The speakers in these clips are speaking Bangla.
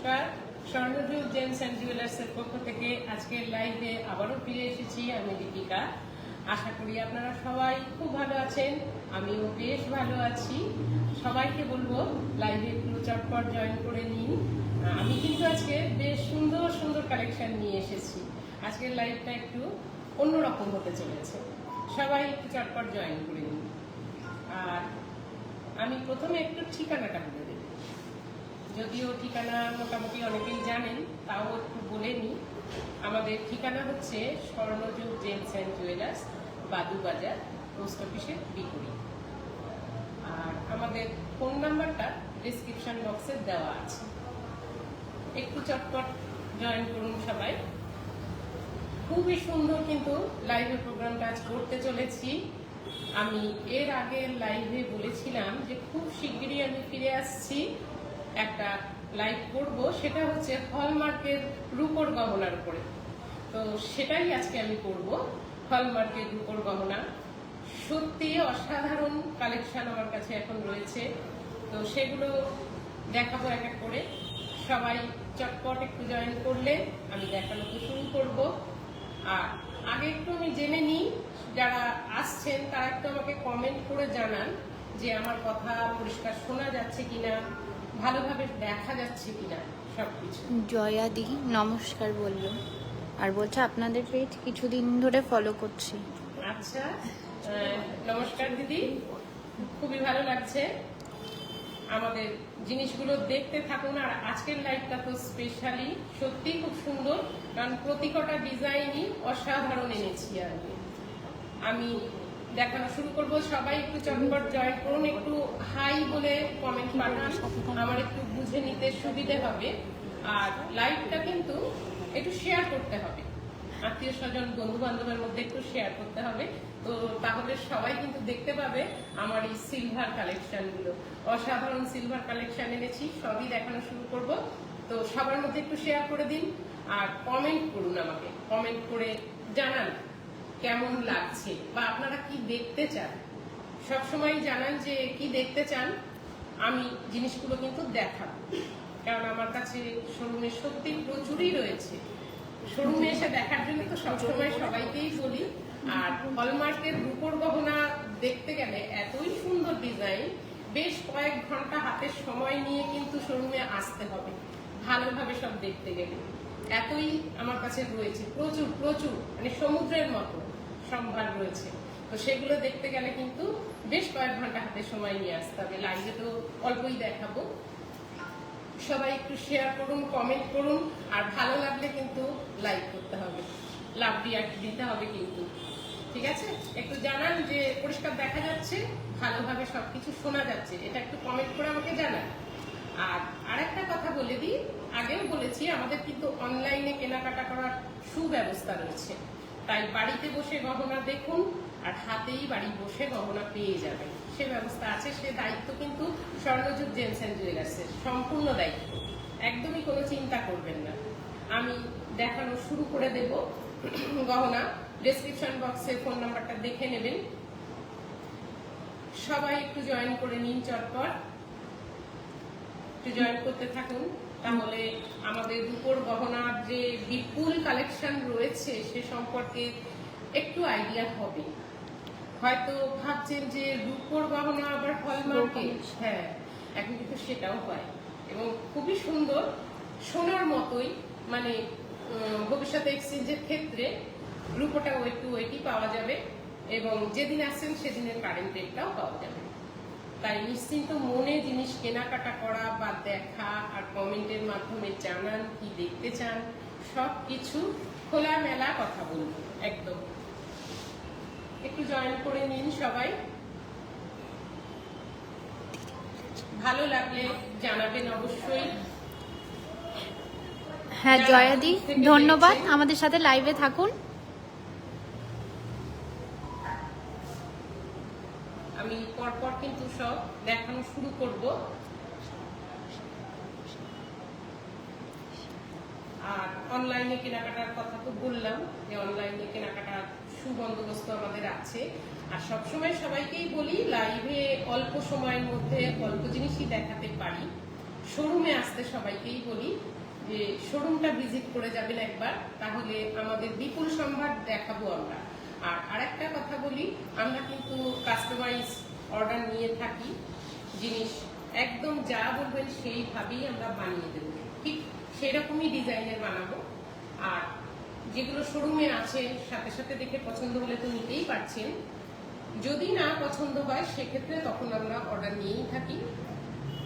নমস্কার, স্বর্ণযুগ জেমস অ্যান্ড জুয়েলার্সের পক্ষ থেকে আজকের লাইভে আবারও ফিরে এসেছি। আমি দীপিকা। আশা করি আপনারা সবাই খুব ভালো আছেন, আমিও বেশ ভালো আছি। সবাইকে বলবো লাইভে একটু চটপট জয়েন করে নিন। আমি কিন্তু আজকে বেশ সুন্দর সুন্দর কালেকশন নিয়ে এসেছি। আজকের লাইভটা একটু অন্যরকম হতে চলেছে, সবাই একটু চটপট জয়েন করে নিন। আর আমি প্রথমে একটু ঠিকানাটা বলে দেব, যদিও ঠিকানা মোটামুটি অনেকেই জানেন, তাও একটু বলে নিই। আমাদের ঠিকানা হচ্ছে স্বর্ণযুগ James and jewellers, Badubazar, post অফিসের বিপরীত। আর আমাদের ফোন নাম্বারটা ডিসক্রিপশন বক্সে দেওয়া আছে। একটু চটপট জয়েন করুন সবাই। খুবই সুন্দর কিন্তু লাইভে প্রোগ্রামটা আজ করতে চলেছি। আমি এর আগের লাইভে বলেছিলাম যে খুব শিগগিরই আমি ফিরে আসছি, একটা লাইভ করব, সেটা হচ্ছে হলমার্কের রূপোর গহনার উপরে। তো সেটাই আজকে আমি করব, হলমার্কের রূপোর গহনা। সত্যি অসাধারণ কালেকশন আমার কাছে এখন রয়েছে, তো সেগুলো দেখাবো এক এক করে। সবাই চটপট একটু জয়েন করলে আমি দেখানোকে শুরু করব। আর আগে একটু আমি জেনে নিই, যারা আসছেন তারা একটু আমাকে কমেন্ট করে জানান যে আমার কথা পরিষ্কার শোনা যাচ্ছে কিনা, ভালোভাবে দেখা যাচ্ছে কিনা সবকিছু। জয়াদি নমস্কার বললো, আর বলছে আপনাদের পেজ কিছুদিন ধরে ফলো করছি। আচ্ছা, নমস্কার দিদি, খুবই ভালো লাগছে। আমাদের জিনিসগুলো দেখতে থাকুন। আর আজকের লাইভটা তো স্পেশালি সত্যি খুব সুন্দর, কারণ প্রতিটা ডিজাইনই অসাধারণ এনেছি। আমি দেখানো শুরু করব। সবাই একটু চটপট জয়েন করুন, একটু হাই বলে কমেন্ট পাঠান, আমার একটু বুঝে নিতে সুবিধে হবে। আর লাইভটা কিন্তু একটু শেয়ার করতে হবে, আত্মীয় স্বজন বন্ধু বান্ধবের মধ্যে একটু শেয়ার করতে হবে, তো তাহলে সবাই কিন্তু দেখতে পাবে আমার এই সিলভার কালেকশন গুলো। অসাধারণ সিলভার কালেকশন এনেছি, সবই দেখানো শুরু করব। তো সবার মধ্যে একটু শেয়ার করে দিন আর কমেন্ট করুন, আমাকে কমেন্ট করে জানান কেমন লাগছে বা আপনারা কি দেখতে চান। সবসময় জানান যে কি দেখতে চান, আমি জিনিসগুলো কিন্তু দেখাবো। কারণ আমার কাছে শোরুমে সত্যি প্রচুরই রয়েছে, শোরুমে এসে দেখার জন্য তো সবসময় সবাইকেই বলি। আর হলমার্কের রূপোর গহনা দেখতে গেলে এতই সুন্দর ডিজাইন, বেশ কয়েক ঘন্টা হাতের সময় নিয়ে কিন্তু শোরুমে আসতে হবে ভালোভাবে সব দেখতে গেলে। এতই আমার কাছে রয়েছে, প্রচুর প্রচুর, মানে সমুদ্রের মতো সম্ভার রয়েছে। তো সেগুলো দেখতে গেলে কিন্তু বেশ কয়েক ঘন্টা হাতে সময় নিয়ে আসতে হবে, লাইভে তো অল্পই দেখাবো। সবাই একটু শেয়ার করুন, কমেন্ট করুন, আর ভালো লাগলে কিন্তু লাইক করতে হবে, লাভ রিয়াক্ট দিতে হবে কিন্তু, ঠিক আছে? একটু জানান যে পরিষ্কার দেখা যাচ্ছে, ভালোভাবে সবকিছু শোনা যাচ্ছে, এটা একটু কমেন্ট করে আমাকে জানান। আর আরেকটা কথা বলে দিই, আগেও বলেছি আমাদের কিন্তু অনলাইনে কেনাকাটা করার সুব্যবস্থা রয়েছে। তাই বাড়িতে বসে গহনা দেখুন আর হাতেই বাড়ি বসে গহনা পেয়ে যাবেন, সে ব্যবস্থা আছে। সে দায়িত্ব কিন্তু স্বর্ণযুগ জেমস অ্যান্ড জুয়েলার্সের, সম্পূর্ণ দায়িত্ব, একদমই কোনো চিন্তা করবেন না। আমি দেখানো শুরু করে দেব গহনা। ডেসক্রিপশন বক্সে ফোন নাম্বারটা দেখে নেবেন। সবাই একটু জয়েন করে নিন, চটপট একটু জয়েন করতে থাকুন, তাহলে আমাদের রূপোর গহনার যে বিপুল কালেকশন রয়েছে সে সম্পর্কে একটু আইডিয়া হবে। হয়তো ভাবছেন যে রূপোর গহনা আবার হলমার্কে, হ্যাঁ এখন কিন্তু সেটাও হয় এবং খুবই সুন্দর, সোনার মতোই। মানে ভবিষ্যতে এক্সচেঞ্জের ক্ষেত্রে রূপোটা ওয়েট টু ওয়েটই পাওয়া যাবে এবং যেদিন আসছেন সেদিনের কারেন্ট রেটটাও পাওয়া যাবে। তাই নিশ্চিন্ত মনে জিনিস কেনাকাটা করা বা দেখা আর কমেন্টের মাধ্যমে জানান কি দেখতে চান, সবকিছু খোলামেলা কথা বলবো একদম। একটু জয়েন করে নিন সবাই, ভালো লাগলে জানাবেন অবশ্যই। হ্যাঁ জয়াদি ধন্যবাদ, আমাদের সাথে লাইভে থাকুন। আমি পরপর কিন্তু সব দেখানো শুরু করব। আর অনলাইনে কেনাকাটার কথা তো বললাম যে অনলাইনে কেনাকাটার সুবন্দোবস্ত আমাদের আছে। আর সবসময় সবাইকেই বলি লাইভে অল্প সময়ের মধ্যে অল্প জিনিসই দেখাতে পারি, শোরুমে আসতে সবাইকেই বলি যে শোরুমটা ভিজিট করে যাবেন একবার, তাহলে আমাদের বিপুল সম্ভার দেখাবো আমরা। আর আরেকটা কথা বলি, আমরা কিন্তু কাস্টমাইজ অর্ডার নিয়ে থাকি, জিনিস একদম যা বলবেন সেইভাবেই আমরা বানিয়ে দেবো, ঠিক সেরকমই ডিজাইনের বানাবো। আর যেগুলো শোরুমে আছে সাথে সাথে দেখে পছন্দ হলে তো নিতেই পারছেন, যদি না পছন্দ হয় সেক্ষেত্রে তখন আমরা অর্ডার নিয়েই থাকি,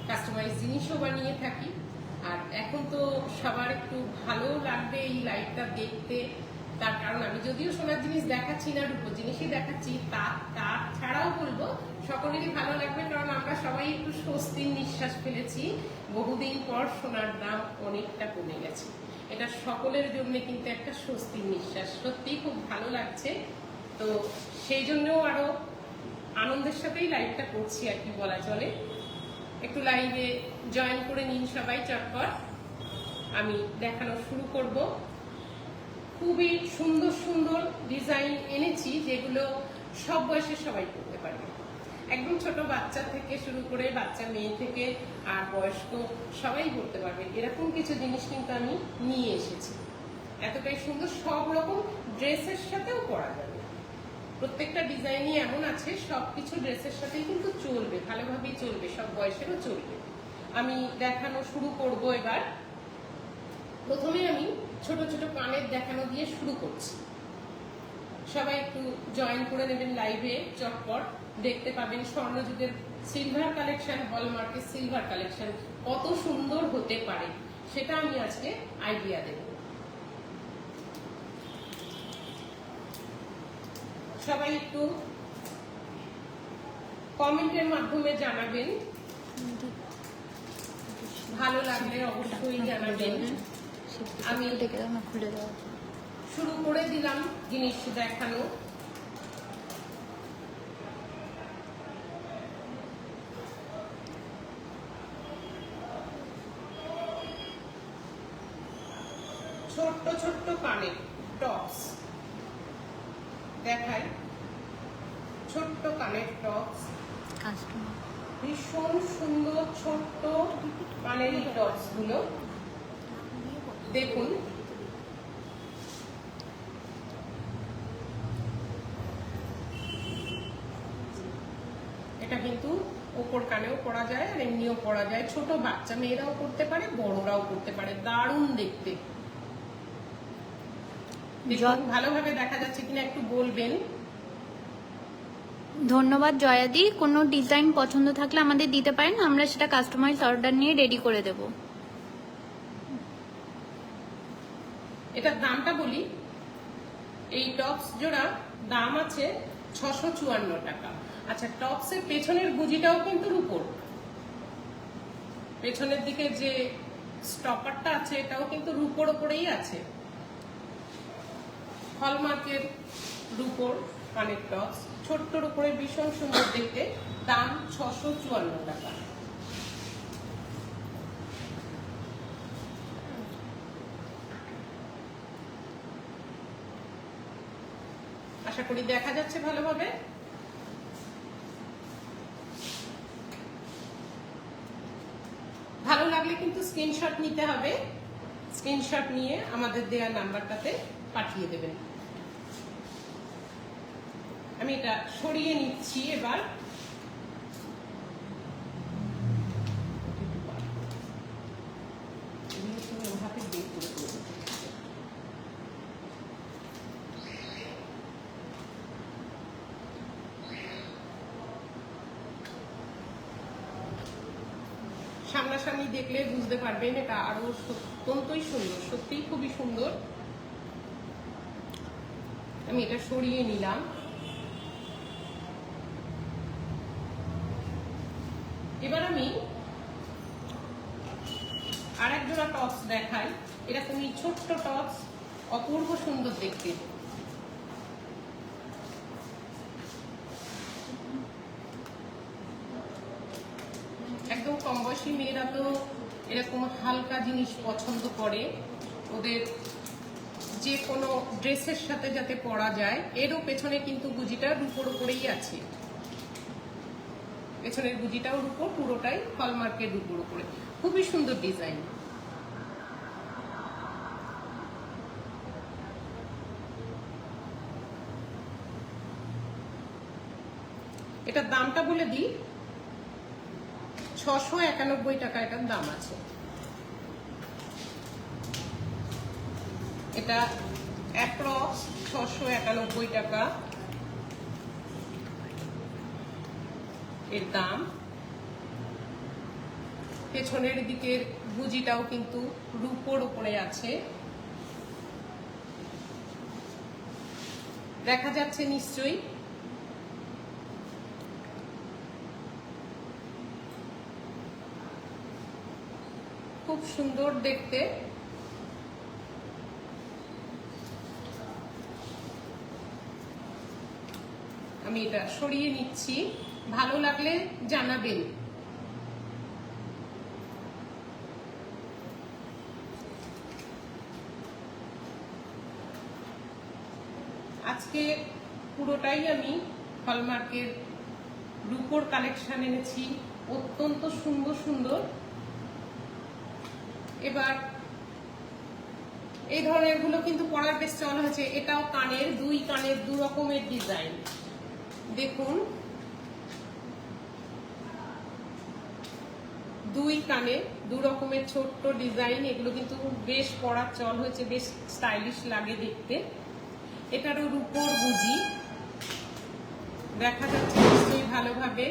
কাস্টমাইজ জিনিসও বানিয়ে থাকি। আর এখন তো সবার একটু ভালো লাগবে এই লাইভটা দেখতে, তার কারণ আমি যদিও সোনার জিনিস দেখাচ্ছি না, রূপোর জিনিসই দেখাচ্ছি, তার ছাড়াও বলবো সকলেরই ভালো লাগবে, কারণ আমরা সবাই একটু স্বস্তির নিঃশ্বাস ফেলেছি। বহুদিন পর সোনার দাম অনেকটা কমে গেছে, এটা সকলের জন্য কিন্তু একটা স্বস্তির নিঃশ্বাস, সত্যিই খুব ভালো লাগছে। তো সেই জন্যও আরো আনন্দের সাথেই লাইভটা করছি আর কি বলা চলে। একটু লাইভে জয়েন করে নিন সবাই চটপট, আমি দেখানো শুরু করব। খুবই সুন্দর সুন্দর ডিজাইন এনেছি যেগুলো সব বয়সের সবাই করতে পারবে, একদম ছোট বাচ্চা থেকে শুরু করে বাচ্চা মেয়ে থেকে আর বয়স্ক সবাই করতে পারবে, এরকম কিছু জিনিস কিন্তু আমি নিয়ে এসেছি। এতটাই সুন্দর, সব রকম ড্রেসের সাথেও পরা যাবে, প্রত্যেকটা ডিজাইনই এমন আছে সবকিছু ড্রেসের সাথেই কিন্তু চলবে, ভালোভাবেই চলবে, সব বয়সেরও চলবে। আমি দেখানো শুরু করব এবার। প্রথমে আমি ছোট ছোট কানের দেখানো দিয়ে শুরু করছি, সবাই একটু জয়েন করে নেবেন লাইভে চটপট, দেখতে পাবেন স্বর্ণযুগের সিলভার কালেকশন, হলমার্কের সিলভার কালেকশন কত সুন্দর হতে পারে সেটা আমি আজকে আইডিয়া দেব। সবাই একটু কমেন্টের মাধ্যমে জানাবেন, ভালো লাগলে অবশ্যই জানাবেন। আমি খুলে দেওয়া শুরু করে দিলাম জিনিস দেখানো। ছোট্ট ছোট্ট কানের টপস দেখাই, ছোট্ট কানের টপস, ভীষণ সুন্দর ছোট্ট কানের টপস গুলো দেখুন। এটা কিন্তু ওপর কানেও পরা যায় আর এমনিও পরা যায়, ছোট বাচ্চা মেয়েরাও করতে পারে, বড়রাও করতে পারে, দারুণ দেখতে। ভালোভাবে দেখা যাচ্ছে কিনা একটু বলবেন। ধন্যবাদ জয়াদি, কোনো ডিজাইন পছন্দ থাকলে আমাদের দিতে পারেন, আমরা সেটা কাস্টমাইজ অর্ডার নিয়ে রেডি করে দেব। এটার দামটা বলি, এই টপস জোড়া দাম আছে 654 টাকা। আচ্ছা, টপসের পেছনের গুজিটাও কিন্তু রূপোর, পেছনের দিকে যে স্টপারটা আছে এটাও কিন্তু রূপোর ওপরেই আছে, হলমার্কের রূপোর কানের টপস, ছোট্টর উপরে ভীষণ সুন্দর দেখতে, দাম 654 টাকা। আশা করি দেখা যাচ্ছে ভালোভাবে। ভালো লাগলে কিন্তু স্ক্রিনশট নিতে হবে, স্ক্রিনশট নিয়ে আমাদের দেওয়া নাম্বারটাতে পাঠিয়ে দেবেন। আমি এটা সরিয়ে নিচ্ছি এবার। সামনাসামনি দেখলে বুঝতে পারবেন এটা আরো অত্যন্তই সুন্দর, সত্যিই খুবই সুন্দর। আমি এটা সরিয়ে নিলাম। এবার আমি আরেক জোড়া টপস দেখাই, এরকমই ছোট্ট টপস, অপূর্ব সুন্দর দেখতে। একদম কম বয়সী মেয়েরা তো এরকম হালকা জিনিস পছন্দ করে, ওদের যে কোনো ড্রেসের সাথে যাতে পরা যায়। এরও পেছনে কিন্তু গুজিটা রূপোর উপরেই আছে, পেছনের গুজিটাও রূপোর, পুরোটাই হলমার্কের রূপোর উপরে। খুবই সুন্দর ডিজাইন। এটার দামটা বলে দিই, 691 টাকা এটার দাম আছে। এটা অ্যাপ্রক্স 691 টাকা এর দাম। পেছনের দিকের গুজিটাও কিন্তু রূপোর উপরে আছে, দেখা যাচ্ছে নিশ্চয়ই। খুব সুন্দর দেখতে। আমি এটা সরিয়ে নিচ্ছি, ভালো লাগলে জানাবেন। আজকে পুরোটাই আমি হলমার্কের রূপোর কালেকশন এনেছি, অত্যন্ত সুন্দর সুন্দর। এবার এই ধরনের গুলো কিন্তু পরার বেশ চল হয়েছে। এটাও কানের, দুই কানের দু রকমের ডিজাইন। দেখুন, দুই কানে দু রকমের ছোট্ট ডিজাইন। এগুলো কিন্তু বেশ পরার চল হয়েছে, বেশ স্টাইলিশ লাগে দেখতে। এটারও রূপোর গুজি, দেখা যাচ্ছে নিশ্চয়ই ভালোভাবে।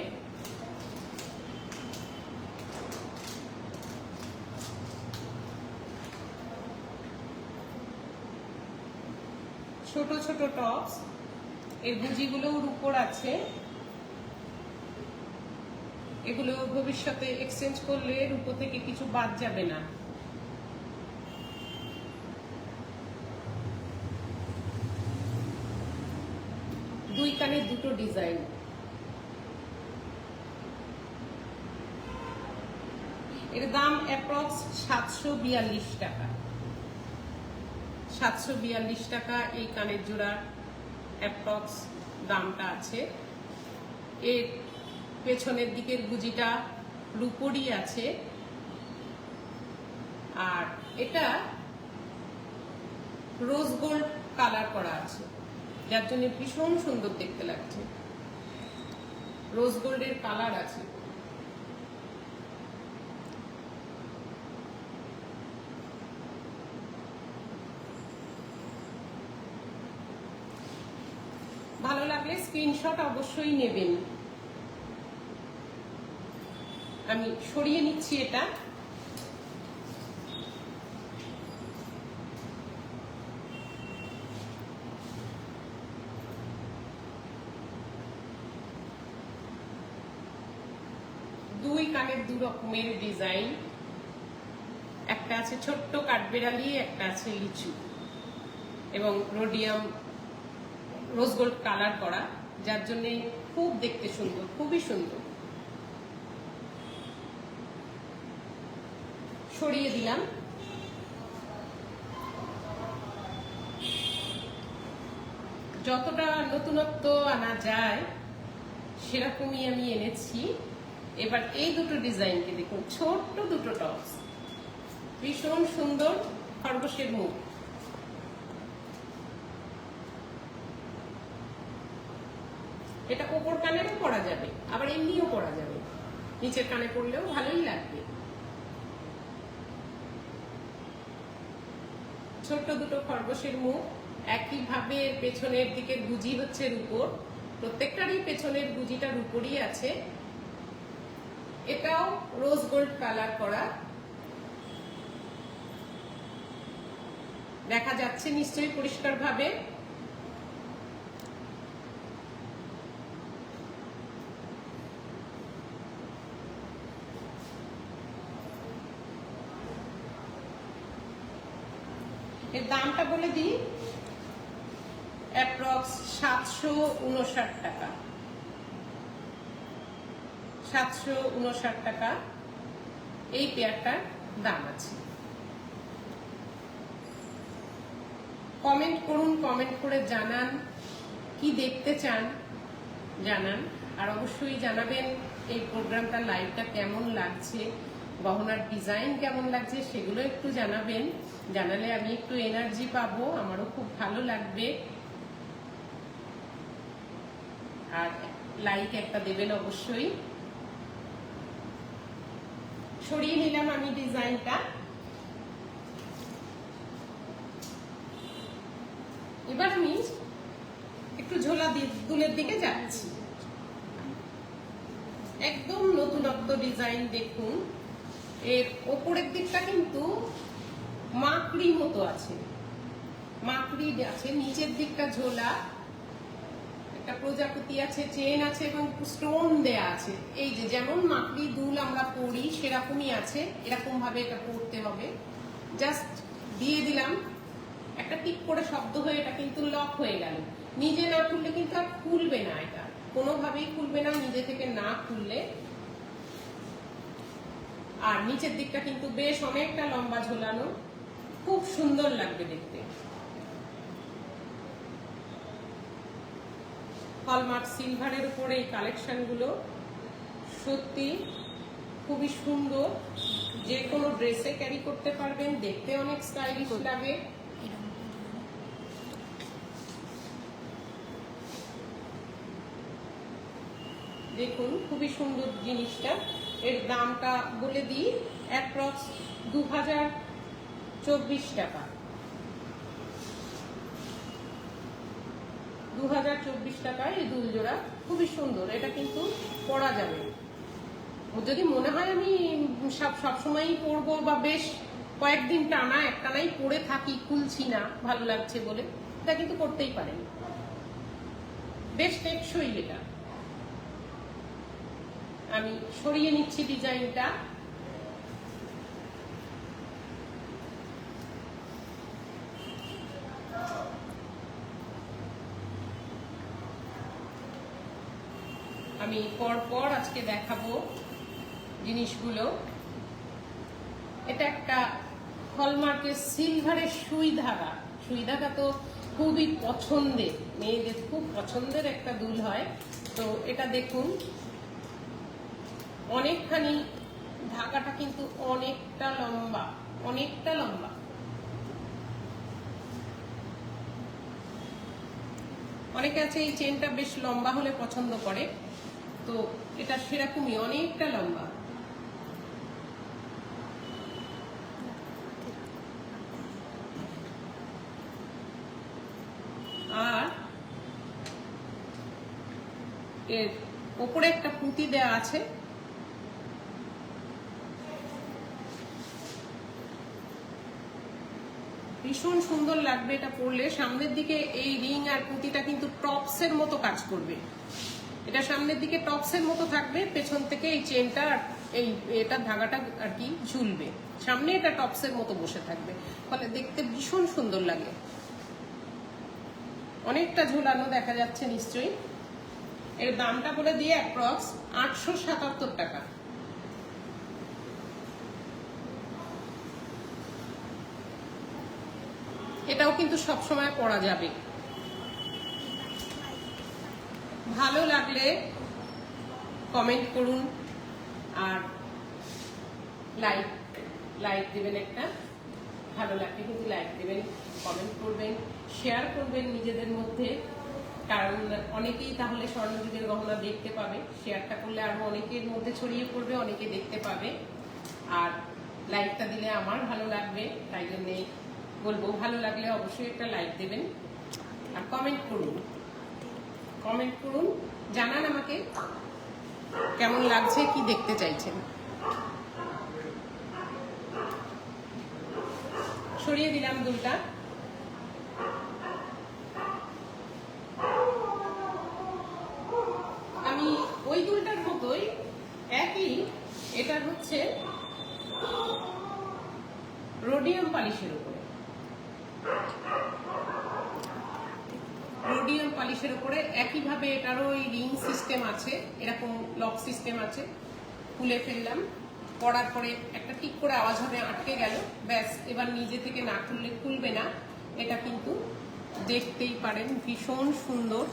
ছোট ছোট টপস, এর গুজিগুলোও রূপোর আছে। এগুলো ভবিষ্যতে এক্সচেঞ্জ করলে রূপো থেকে কিছু বাদ যাবে না। দুই কানে দুটো ডিজাইন। এর দাম অ্যাপ্রক্স 742 টাকা। 742 টাকা এই কানের জোড়ার অ্যাপ্রক্স দামটা আছে। এর পেছনের দিকের গুজিটা রূপোরই আছে, আর এটা রোজ গোল্ড কালার করা আছে, যার জন্য ভীষণ সুন্দর দেখতে লাগছে। রোজ গোল্ডের কালার আছে। ভালো লাগলে স্ক্রিনশট অবশ্যই নেবেন। আমি সরিয়ে নিচ্ছি এটা। দুই কানের দু রকমের ডিজাইন, একটা আছে ছোট্ট কাঠবেড়ালি, একটা আছে লিচু, এবং রোডিয়াম রোজ গোল্ড কালার করা, যার জন্য খুব দেখতে সুন্দর, খুবই সুন্দর। সরিয়ে দিলাম। যতটা নতুনত্ব আনা যায় সেরকমই আমি এনেছি। এবার এই দুটো ডিজাইনকে দেখুন, ছোট্ট দুটো টপস, ভীষণ সুন্দর খরগোশের মুখ। এটা ওপর কানেও পরা যাবে, আবার এমনিও পরা যাবে, নিচের কানে পরলেও ভালোই লাগবে। ছোট্ট দুটো খরগোশের মুখ, একইভাবে পেছনের দিকে গুজি হচ্ছে রূপোর, প্রত্যেকটারই পেছনের গুজিটা রূপোরই আছে। এটাও রোজ গোল্ড কালার করা, দেখা যাচ্ছে নিশ্চয়ই পরিষ্কার ভাবে। এর দামটা বলে দিই, অ্যাপ্রক্স 759 টাকা। 759 টাকা এই পেয়ারটার দাম আছে। কমেন্ট করুন, কমেন্ট করে জানান কি দেখতে চান, জানান। আর অবশ্যই জানাবেন এই প্রোগ্রামটা, লাইভটা কেমন লাগছে। গহনার ডিজাইন কেমন লাগছে সেগুলো একটু জানাবেন, জানালে আমি একটু এনার্জি পাবো, আমারও খুব ভালো লাগবে। আর লাইক একটা দেবেন অবশ্যই। সরিয়ে নিলাম আমি ডিজাইনটা। এবার আমি একটু ঝোলা দুলের দিকে যাচ্ছি। একদম নতুনত্ব ডিজাইন দেখুন। এর ওপরের দিকটা কিন্তু মাকড়ি মতো আছে, মাকড়ি আছে, নিচের দিকটা ঝোলা, একটা প্রজাপতি আছে, চেন আছে এবং স্টোন দেয়া আছে। এই যে যেমন মাকড়ি দুল আমরা পরি সেরকমই আছে, এরকম ভাবে এটা পরতে হবে। জাস্ট দিয়ে দিলাম, একটা টিপ করে শব্দ হয়ে এটা কিন্তু লক হয়ে গেল। নিজে না খুললে কিন্তু আর খুলবে না, এটা কোনোভাবেই খুলবে না নিজে থেকে না খুললে। আর নিচের দিকটা কিন্তু বেশ অনেকটা লম্বা ঝোলানো, খুব সুন্দর লাগবে দেখতে। হলমার্ক সিলভারের উপরে এই কালেকশন গুলো সত্যি খুবই সুন্দর, যে কোনো ড্রেসে ক্যারি করতে পারবেন, দেখতে অনেক স্টাইলিশ লাগে। দেখুন খুবই সুন্দর জিনিসটা। এর দামটা বলে দিই, অ্যাপ্রক্স 2024 টাকা। 2024 টাকায় এই দুল জোড়া, খুবই সুন্দর। এটা কিন্তু পরা যাবে, যদি মনে হয় আমি সবসময়ই পরবো বা বেশ কয়েকদিন টানা একটানাই পরে থাকি, খুলছি না ভালো লাগছে বলে, এটা কিন্তু করতেই পারেন। বেশ টেকসই এটা। আমি সরিয়ে নিচ্ছি ডিজাইনটা। আমি পরপর আজকে দেখাবো জিনিসগুলো। এটা একটা হলমার্কের সিলভারের সুই ধাগা। সুই ধাগা তো খুবই পছন্দের, মেয়েদের খুব পছন্দের একটা দুল হয়। তো এটা দেখুন অনেকখানি, ধাগাটা কিন্তু অনেকটা লম্বা, অনেকটা লম্বা। অনেকে আছে এই চেনটা বেশ লম্বা হলে পছন্দ করে, তো এটা সেরকমই অনেকটা লম্বা। আর এর উপরে একটা পুঁতি দেয়া আছে, ভীষণ সুন্দর লাগবে এটা পরলে। সামনের দিকে এই রিং আর পুঁতিটা কিন্তু টপসের মতো কাজ করবে। এটা সামনের দিকে টপসের মতো থাকবে, পেছন থেকে এই চেনটা এই এটা ধাগাটা আর কি ঝুলবে, সামনে এটা টপসের মতো বসে থাকবে, ফলে দেখতে ভীষণ সুন্দর লাগে। অনেকটা ঝোলানো দেখা যাচ্ছে নিশ্চয়ই। এর দামটা বলে দিয়ে অ্যাপ্রক্স 877 টাকা। এটাও কিন্তু সবসময় পরা যাবে। ভালো লাগলে কমেন্ট করুন আর লাইক দেবেন একটা, ভালো লাগলে কিন্তু লাইক দেবেন, কমেন্ট করবেন, শেয়ার করবেন নিজেদের মধ্যে, কারণ অনেকেই তাহলে স্বর্ণযুগের গহনা দেখতে পাবে। শেয়ারটা করলে আরো অনেকের মধ্যে ছড়িয়ে পড়বে, অনেকে দেখতে পাবে। আর লাইকটা দিলে আমার ভালো লাগবে, তাই জন্যে বলবো ভালো লাগলে অবশ্যই একটা লাইক দেবেন আর কমেন্ট করুন। কমেন্ট করুন, জানান আমাকে কেমন লাগছে, কি দেখতে চাইছেন। সরিয়ে দিলাম দুলটা। আমি ওই দুলটার মতোই একই, এটা হচ্ছে রোডিয়াম পালিশের উপরে, রোডিয়াম পালিশের উপরে একইভাবে এটারও ওই রিং সিস্টেম আছে, এরকম লক সিস্টেম আছে। খুলে ফেললাম, পরার পরে একটা টিক করে আওয়াজ হবে, আটকে গেল, ব্যাস। এবার নিজে থেকে না খুললে খুলবে না। এটা কিন্তু দেখতেই পারেন ভীষণ সুন্দর।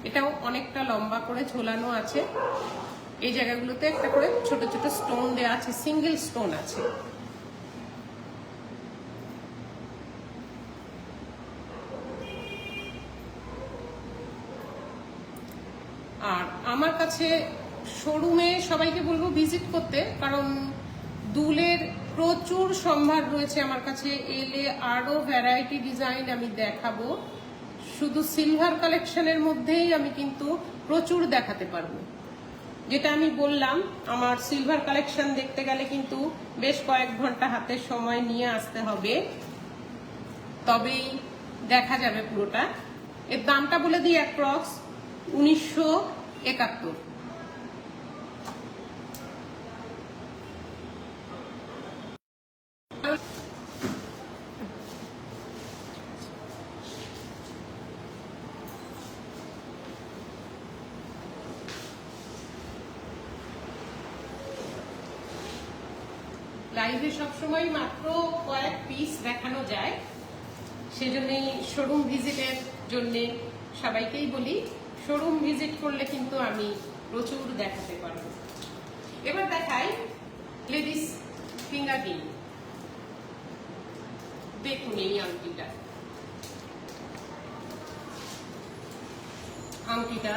এটাও অনেকটা লম্বা করে ঝোলানো আছে। এই জায়গাগুলোতে একটা করে ছোট ছোট স্টোন দেওয়া আছে, সিঙ্গেল স্টোন আছে। আর আমার কাছে শোরুমে সবাইকে বলবো ভিজিট করতে, কারণ দুলের প্রচুর সম্ভার রয়েছে আমার কাছে। এলে আরো ভ্যারাইটি ডিজাইন আমি দেখাবো। শুধু সিলভার কালেকশনের মধ্যেই আমি কিন্তু প্রচুর দেখাতে পারবো। যেটা আমি বললাম, আমার সিলভার কালেকশন দেখতে গেলে কিন্তু বেশ কয়েক ঘন্টা হাতে সময় নিয়ে আসতে হবে, তবেই দেখা যাবে পুরোটা। এর দামটা বলে দিই, অ্যাপ্রক্স 1971। লাইভে সবসময় মাত্র কয়েক পিস দেখানো যায়, সেজন্যই শোরুম ভিজিটের জন্য সবাইকেই বলি, শোরুম ভিজিট করলে কিন্তু আমি প্রচুর দেখাতে পারবো। এবার দেখাই লেডিস ফিঙ্গার রিং। দেখুন এই আংটিটা, আংটিটা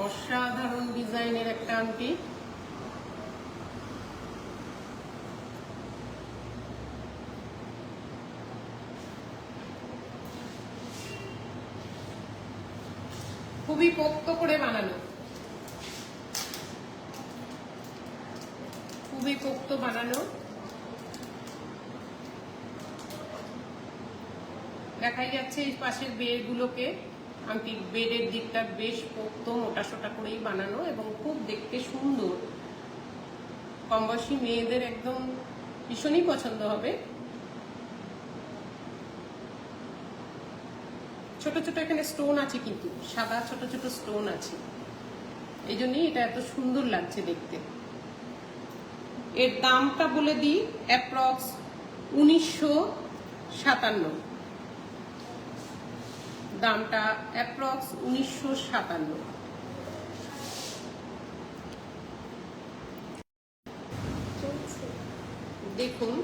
অসাধারণ ডিজাইনের একটা আংটি। খুবই পোক্ত করে বানানো, খুবই পোক্ত বানানো। দেখাই যাচ্ছে এই পাশের বেড়গুলোকে, আংটি বেড়ের দিকটা বেশ পোক্ত মোটা সোটা করেই বানানো এবং খুব দেখতে সুন্দর। কম বয়সী মেয়েদের একদম ভীষণই পছন্দ হবে। ছোট ছোট এখানে স্টোন আছে, কিন্তু সাদা ছোট ছোট স্টোন আছে, এই জন্যই এটা এত সুন্দর লাগছে দেখতে। এর দামটা বলে দিই, অ্যাপ্রক্স 1957। দামটা অ্যাপ্রক্স 1957। দেখুন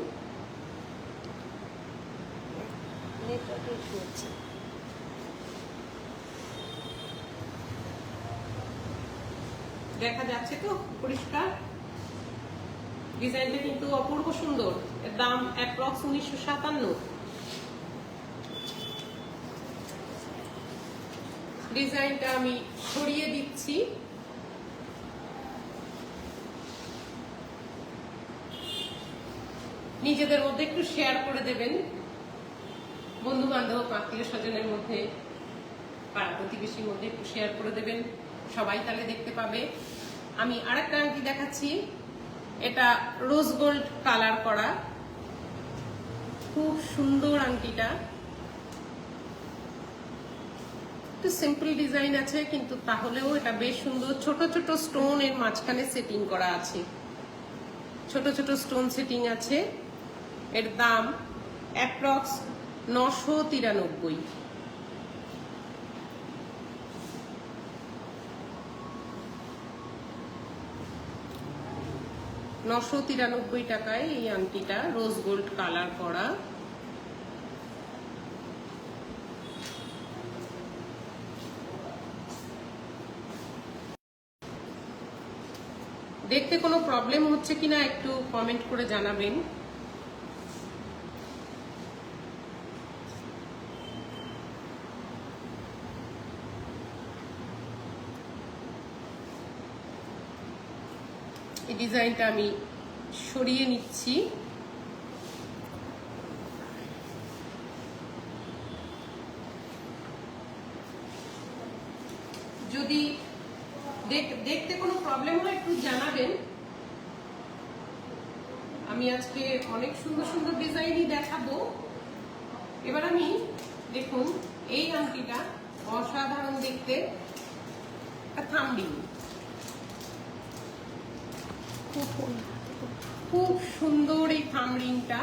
দেখা যাচ্ছে তো পরিষ্কার? ডিজাইনটা কিন্তু অপূর্ব সুন্দর। এর দাম অ্যাপ্রক্স 1957। ডিজাইনটা আমি সরিয়ে দিচ্ছি। নিজেদের মধ্যে একটু শেয়ার করে দেবেন, বন্ধু বান্ধব আত্মীয় স্বজনের মধ্যে, পাড়া প্রতিবেশীর মধ্যে একটু শেয়ার করে দেবেন, সবাই তাহলে দেখতে পাবে। আমি আরেকটা আংটি দেখাচ্ছি, এটা রোজ গোল্ড কালার করা, খুব সুন্দর আংটিটা। একটু সিম্পল ডিজাইন আছে, কিন্তু তাহলেও এটা বেশ সুন্দর। ছোট ছোট স্টোন এর মাঝখানে সেটিং করা আছে, ছোট ছোট স্টোন সেটিং আছে। এর দাম অ্যাপ্রক্স 993। টাকায় এই আংটিটা রোজ গোল্ড কালার করা। দেখতে কোনো প্রবলেম হচ্ছে কিনা একটু কমেন্ট করে জানাবেন। এই ডিজাইনটা আমি সরিয়ে নিচ্ছি। যদি দেখতে কোনো প্রবলেম হয় একটু জানাবেন। আমি আজকে অনেক সুন্দর সুন্দর ডিজাইনই দেখাবো। এবার আমি দেখুন এই আংটিটা অসাধারণ দেখতে, একটা থাম্বরিং, খুব সুন্দর এই থাম্বরিংটা।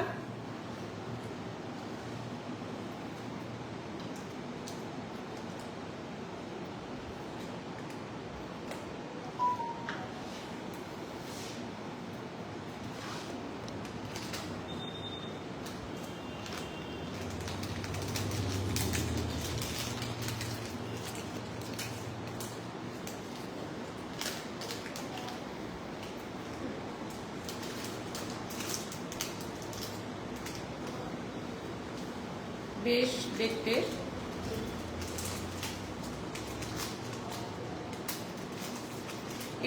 বেশ দেখতে।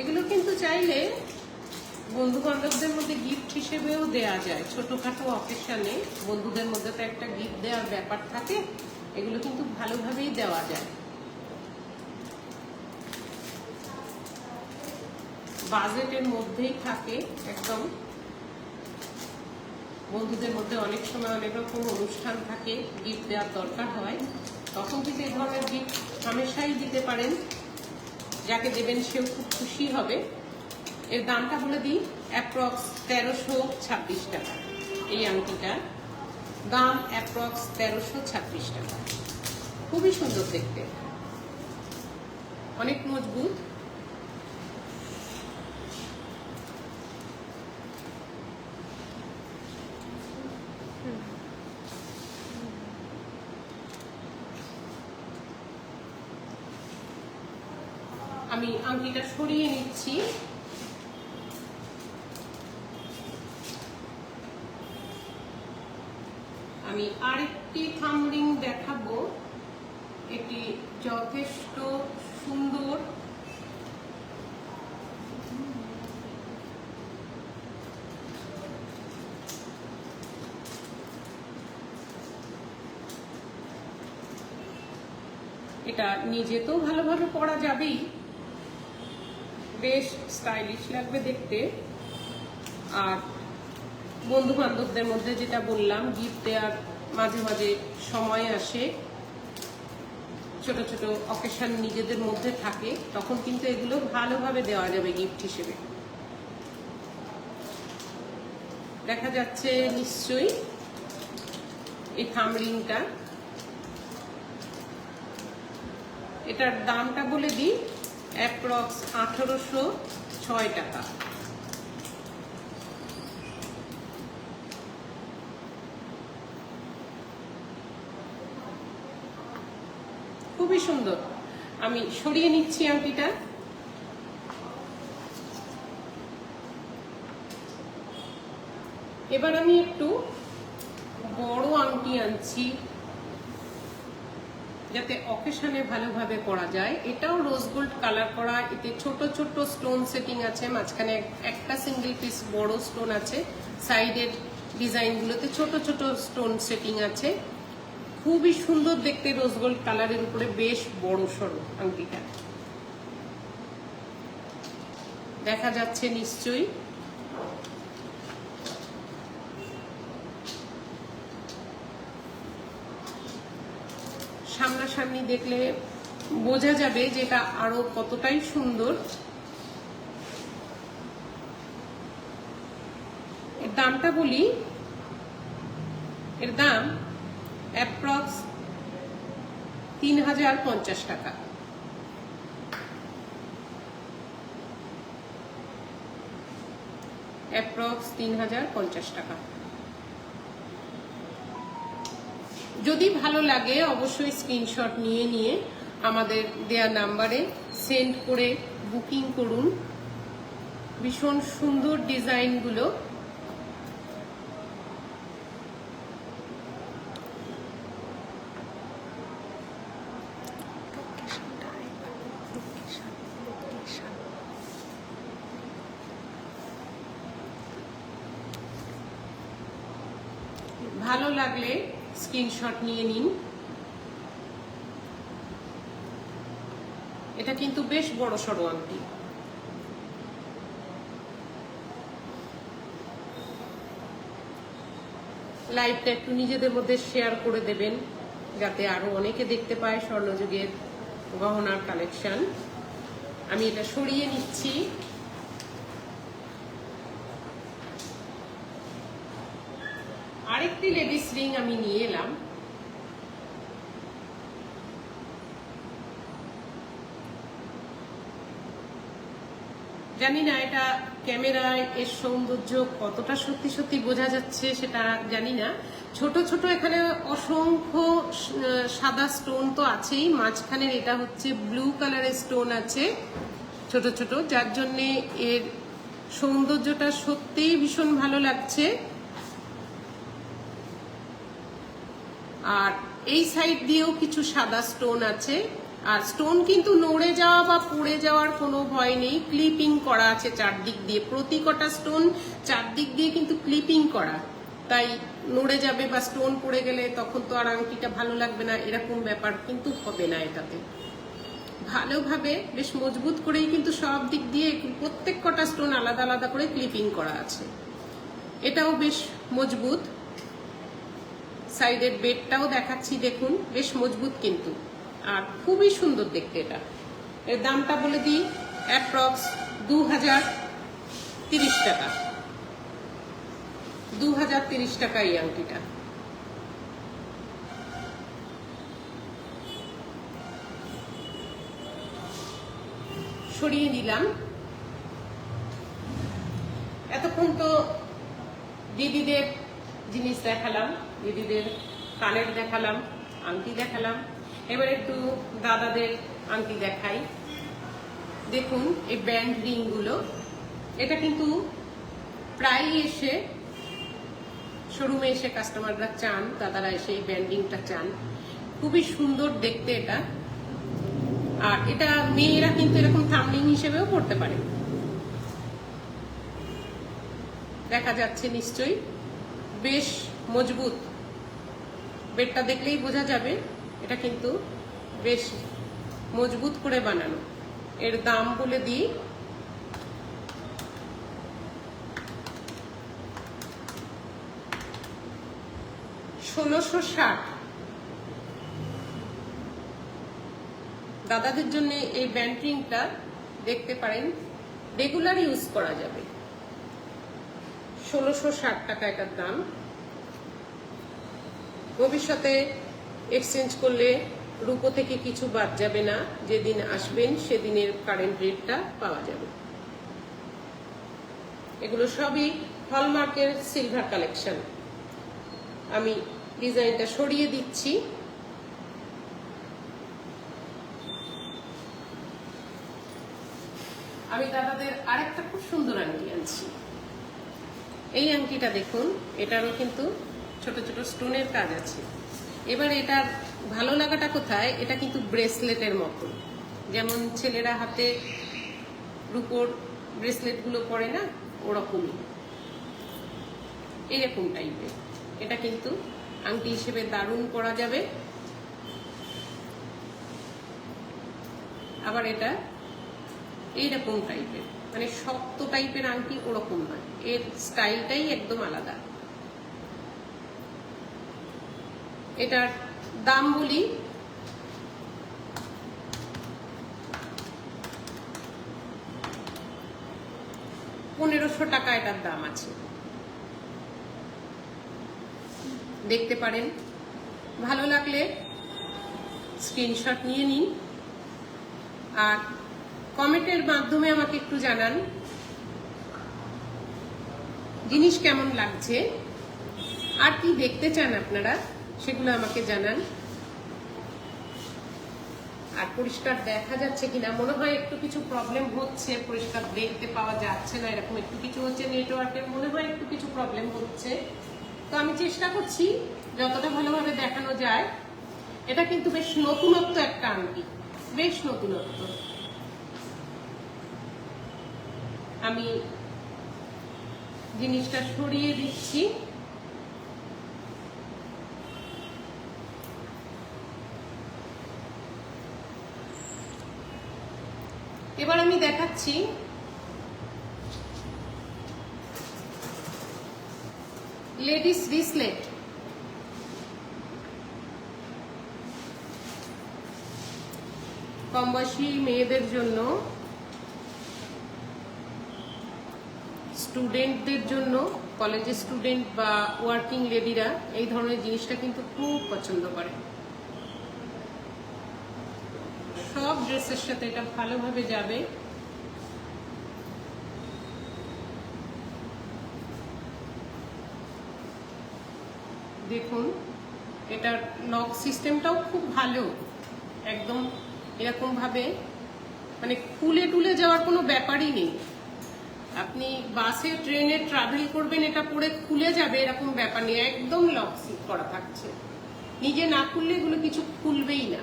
এগুলো কিন্তু চাইলে বন্ধু বান্ধবদের মধ্যে গিফট হিসেবেও দেয়া যায়। ছোটখাটো অকেশনে বন্ধুদের মধ্যে তো একটা গিফট দেওয়ার ব্যাপার থাকে, এগুলো কিন্তু ভালোভাবেই দেওয়া যায়। বাজেটের মধ্যেই থাকে একদম। বন্ধুদের মধ্যে অনেক সময় অনেক রকম অনুষ্ঠান থাকে, গিফট দেওয়ার দরকার হয়, তখন কিন্তু এই ধরনের গিফট হামেশাই দিতে পারেন। যাকে দেবেন সেও খুব খুশি হবে। এর দামটা বলে দিই, অ্যাপ্রক্স 1326 টাকা। এই আংটিটার দাম অ্যাপ্রক্স 1326 টাকা। খুবই সুন্দর দেখতে, অনেক মজবুত। আমি আংটিটা সরিয়ে নিচ্ছি। আমি আরেকটি থাম্ব রিং দেখাবো, এটি যথেষ্ট সুন্দর। এটা নিজেতেও ভালোভাবে পরা যাবেই, বেশ স্টাইলিশ লাগবে দেখতে। আর বন্ধু বান্ধবদের মধ্যে যেটা বললাম, গিফট দেওয়ার মাঝে মাঝে সময় আসে, ছোট ছোট অকেশন নিজেদের মধ্যে থাকে, তখন কিন্তু এগুলো ভালোভাবে দেওয়া যাবে গিফট হিসেবে। দেখা যাচ্ছে নিশ্চয়ই এই থাম্ব রিংটা। এটার দামটা বলে দিই, অ্যাপ্রক্স 1806 টাকা। খুবই সুন্দর। আমি সরিয়ে নিচ্ছি আংটিটা। এবার আমি একটু বড় আংটি আনছি, যাতে অকেশনে ভালোভাবে পরা যায়। এটাও রোজ গোল্ড কালার করা, এতে ছোট ছোট স্টোন সেটিং আছে, মাঝখানে একটা সিঙ্গেল পিস বড় স্টোন আছে, সাইডের ডিজাইনগুলোতে ছোট ছোট স্টোন সেটিং আছে। খুবই সুন্দর দেখতে, রোজ গোল্ড কালারের উপরে বেশ বড় সড়ো আংটিটা। দেখা যাচ্ছে নিশ্চয়ই। সামনাসামনি দেখলে বোঝা যাবে যে এটা আরো কতটাই সুন্দর। এর দামটা বলি, এর দাম অ্যাপ্রক্স 3050 টাকা। অ্যাপ্রক্স 3050 টাকা। যদি ভালো লাগে অবশ্যই স্ক্রিনশট নিয়ে আমাদের দেয়া নাম্বারে সেন্ড করে বুকিং করুন। ভীষণ সুন্দর ডিজাইনগুলো। ভালো লাগলে স্ক্রিনশট নিয়ে নিন। এটা কিন্তু বেশ বড় সড়ো আংটি। লাইভটা একটু নিজেদের মধ্যে শেয়ার করে দেবেন, যাতে আরো অনেকে দেখতে পায় স্বর্ণযুগের গহনার কালেকশন। আমি এটা সরিয়ে নিচ্ছি। আরেকটি লেডিস রিং আমি নিয়ে এলাম। জানি না এটা ক্যামেরায় এর সৌন্দর্য কতটা সত্যি সত্যি বোঝা যাচ্ছে সেটা জানি না। ছোট ছোট এখানে অসংখ্য সাদা স্টোন তো আছেই, মাঝখানের এটা হচ্ছে ব্লু কালারের স্টোন আছে ছোট ছোট, যার জন্য এর সৌন্দর্যটা সত্যিই ভীষণ ভালো লাগছে। আর এই সাইড দিয়েও কিছু সাদা স্টোন আছে, আর স্টোন কিন্তু নড়ে যাওয়া বা পড়ে যাওয়ার কোনো ভয় নেই। ক্লিপিং করা আছে চারদিক দিয়ে, প্রতি কটা স্টোন চারদিক দিয়ে কিন্তু ক্লিপিং করা, তাই নড়ে যাবে বা স্টোন পড়ে গেলে তখন তো আর আংটিটা ভালো লাগবে না, এরকম ব্যাপার কিন্তু হবে না। এটাতে ভালোভাবে বেশ মজবুত করেই কিন্তু সব দিক দিয়ে প্রত্যেক কটা স্টোন আলাদা আলাদা করে ক্লিপিং করা আছে। এটাও বেশ মজবুত। সাইডের বেডটাও দেখাচ্ছি, দেখুন বেশ মজবুত কিন্তু, আর খুবই সুন্দর দেখতে। এটা এর দামটা বলে দিই, অ্যাপ্রক্স 2030 টাকা। 2030 টাকা এই আংটিটা। সরিয়ে নিলাম। এতক্ষণ তো দিদিদের জিনিস দেখালাম, দিদিদের কানের দেখালাম, আংটি দেখালাম, এবার একটু দাদাদের আংটি দেখাই। দেখুন এই ব্যান্ড রিং গুলো, এটা কিন্তু প্রায় এসে শোরুমে এসে কাস্টমাররা চান, দাদারা এসে এই ব্যান্ডিংটা চান, খুবই সুন্দর দেখতে এটা। আর এটা মেয়েরা কিন্তু এরকম থাম্বলিং হিসেবেও পড়তে পারে, দেখা যাচ্ছে নিশ্চয়ই, বেশ মজবুত। বেডটা দেখলেই বোঝা যাবে এটা কিন্তু বেশ মজবুত করে বানানো। এর দাম বলে দিই, $1660। দাদাদের জন্য এই ব্যান্ড রিংটা দেখতে পারেন, রেগুলার ইউজ করা যাবে। 1660 টাকা এটার দাম। ভবিষ্যতে এক্সচেঞ্জ করলে রূপো থেকে কিছু বাদ যাবে না, যেদিন আসবেন সেদিনের কারেন্ট রেটটা পাওয়া যাবে। এগুলো সবই হলমার্কের সিলভার কালেকশন। আমি ডিজাইনটা সরিয়ে দিচ্ছি। আমি দাদাদের আরেকটা খুব সুন্দর আংটি আনছি। এই আংটিটা দেখুন, এটারও কিন্তু ছোট ছোট স্টোনের কাজ আছে। এবার এটার ভালো লাগাটা কোথায়, এটা কিন্তু ব্রেসলেটের মতো, যেমন ছেলেরা হাতে রূপোর ব্রেসলেট গুলো পরে না, ওরকমই এরকম টাইপের। এটা কিন্তু আংটি হিসেবে দারুণ পরা যাবে। আবার এটা এইরকম টাইপের, মানে শক্ত টাইপের আংটি ওরকম নয়, এর স্টাইলটাই একদম আলাদা। এটার দাম বলি, $1500 টাকা এটার দাম আছে। দেখতে পারেন, ভালো লাগলে স্ক্রিনশট নিয়ে নিন, আর কমেন্টের মাধ্যমে আমাকে একটু জানান জিনিস কেমন লাগছে, আর কি দেখতে চান আপনারা সেগুলো আমাকে জানান। আর পরিষ্কার দেখা যাচ্ছে কিনা, মনে হয় একটু কিছু প্রবলেম হচ্ছে, পরিষ্কার দেখতে পাওয়া যাচ্ছে না, এরকম একটু কিছু হচ্ছে, নেটওয়ার্কের মনে হয় একটু কিছু প্রবলেম হচ্ছে। তো আমি চেষ্টা করছি যতটা ভালোভাবে দেখানো যায়। এটা কিন্তু বেশ নতুনত্ব একটা আংটি, বেশ নতুনত্ব। আমি জিনিসটা সরিয়ে দিচ্ছি। এবার আমি দেখাচ্ছি লেডিস ব্রেসলেট। কম বয়সী মেয়েদের জন্য, স্টুডেন্টদের জন্য, কলেজের স্টুডেন্ট বা ওয়ার্কিং লেডিরা এই ধরনের জিনিসটা কিন্তু খুব পছন্দ করে। সব ড্রেসের সাথে এটা ভালোভাবে যাবে। দেখুন এটার লক সিস্টেমটাও খুব ভালো, একদম এরকম ভাবে মানে খুলে টুলে যাওয়ার কোনো ব্যাপারই নেই। আপনি বাসে ট্রেনে ট্রাভেল করবেন, এটা পরে খুলে যাবে এরকম ব্যাপার নেই, একদম লক করা থাকছে। নিজে না খুললে এগুলো কিছু খুলবেই না।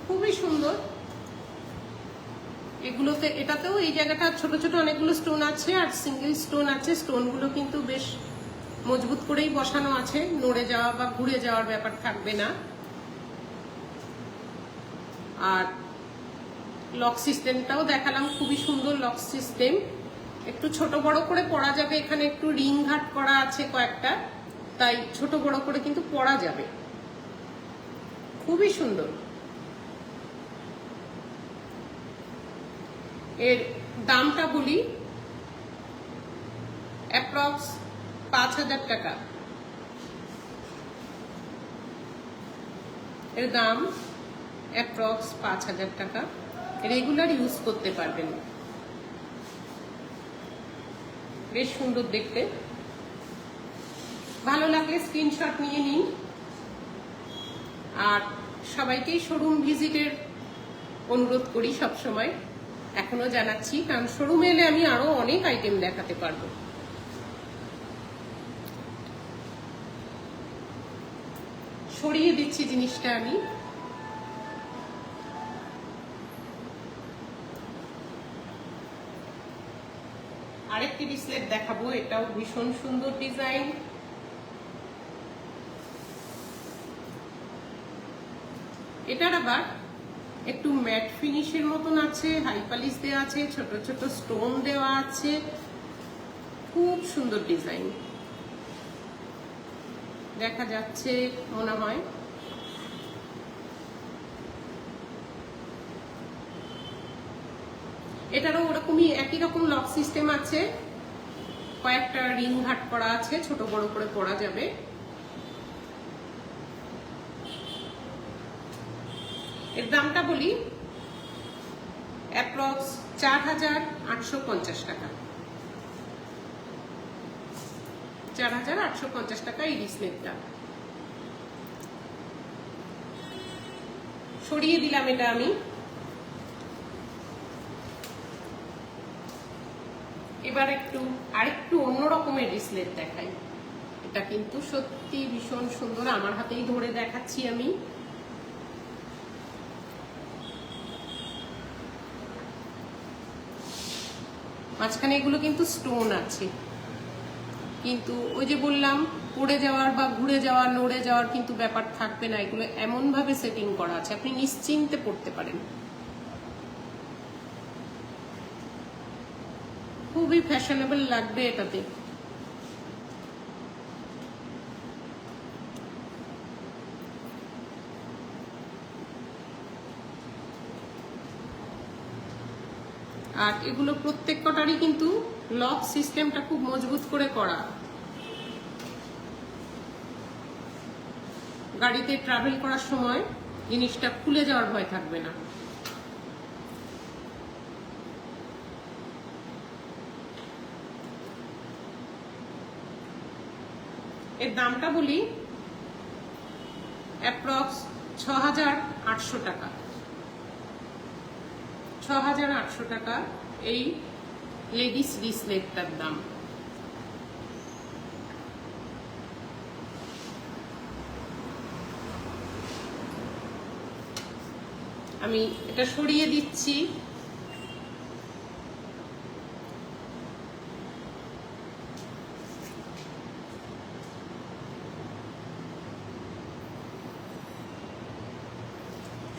খুবই সুন্দর। এগুলোতে এটাতেও এই জায়গাটা ছোট ছোট অনেকগুলো স্টোন আছে আর সিঙ্গেল স্টোন আছে। স্টোনগুলো কিন্তু বেশ মজবুত করেই বসানো আছে, নড়ে যাওয়া বা ঘুরে যাওয়ার ব্যাপার থাকবে না। আর লক সিস্টেমটাও দেখালাম, খুবই সুন্দর লক সিস্টেম। একটু ছোট বড় করে পরা যাবে, এখানে একটু রিং ঘাট করা আছে কয়েকটা, তাই ছোট বড় করে কিন্তু পরা যাবে। খুবই সুন্দর। এর দামটা বলি, অ্যাপ্রক্স 5,000 টাকা এর দাম। অ্যাপ্রক্স 5,000 টাকা। রেগুলার ইউজ করতে পারবেন। বেশ সুন্দর দেখতে। ভালো লাগলে স্ক্রিনশট নিয়ে নিন। আর সবাইকেই শোরুম ভিজিটের অনুরোধ করি সব সময়, এখনো জানাচ্ছি, কারণ শোরুমে এলে আমি আরো অনেক আইটেম দেখাতে পারবো। সরিয়ে দিচ্ছি জিনিসটা আমি। আরেকটি ব্রেসলেট দেখাবো, এটাও ভীষণ সুন্দর ডিজাইন। এটার আবার একটু ম্যাট ফিনিশের মতন আছে, হাই পলিশ দেওয়া আছে, ছোট ছোট স্টোন দেওয়া আছে। খুব সুন্দর ডিজাইন দেখা যাচ্ছে মনে হয়। এটারও ওরকমই একই রকম লক সিস্টেম আছে, কয়েকটা রিং ঘাট করা আছে, ছোট বড় করে পরা যাবে। এর দামটা বলি, অ্যাপ্রক্স 4,850 টাকা। 4,850 টাকা এই ব্রেসলেটটা। সরিয়ে দিলাম এটা আমি। এবার আরেকটু অন্য রকমের ব্রেসলেট দেখাই। এটা কিন্তু সত্যি ভীষণ সুন্দর। আমার হাতেই ধরে দেখাচ্ছি আমি। মাঝখানে এগুলো কিন্তু স্টোন আছে, কিন্তু ওই যে বললাম পড়ে যাওয়ার বা ঘুরে যাওয়ার নড়ে যাওয়ার কিন্তু ব্যাপার থাকবে না। এগুলো এমন ভাবে সেটিং করা আছে, আপনি নিশ্চিন্তে পড়তে পারেন। খুবই ফ্যাশনেবল লাগবে এটাতে। আর এগুলো প্রত্যেক কটারই কিন্তু লক সিস্টেমটা খুব মজবুত করে করা। গাড়িতে ট্রাভেল করার সময় জিনিসটা খুলে যাওয়ার ভয় থাকবে না। এর দামটা বলি, অ্যাপ্রক্স 6,800 টাকা। 6,800 টাকা এই লেডিস ব্রেসলেটটার দাম। আমি এটা সরিয়ে দিচ্ছি।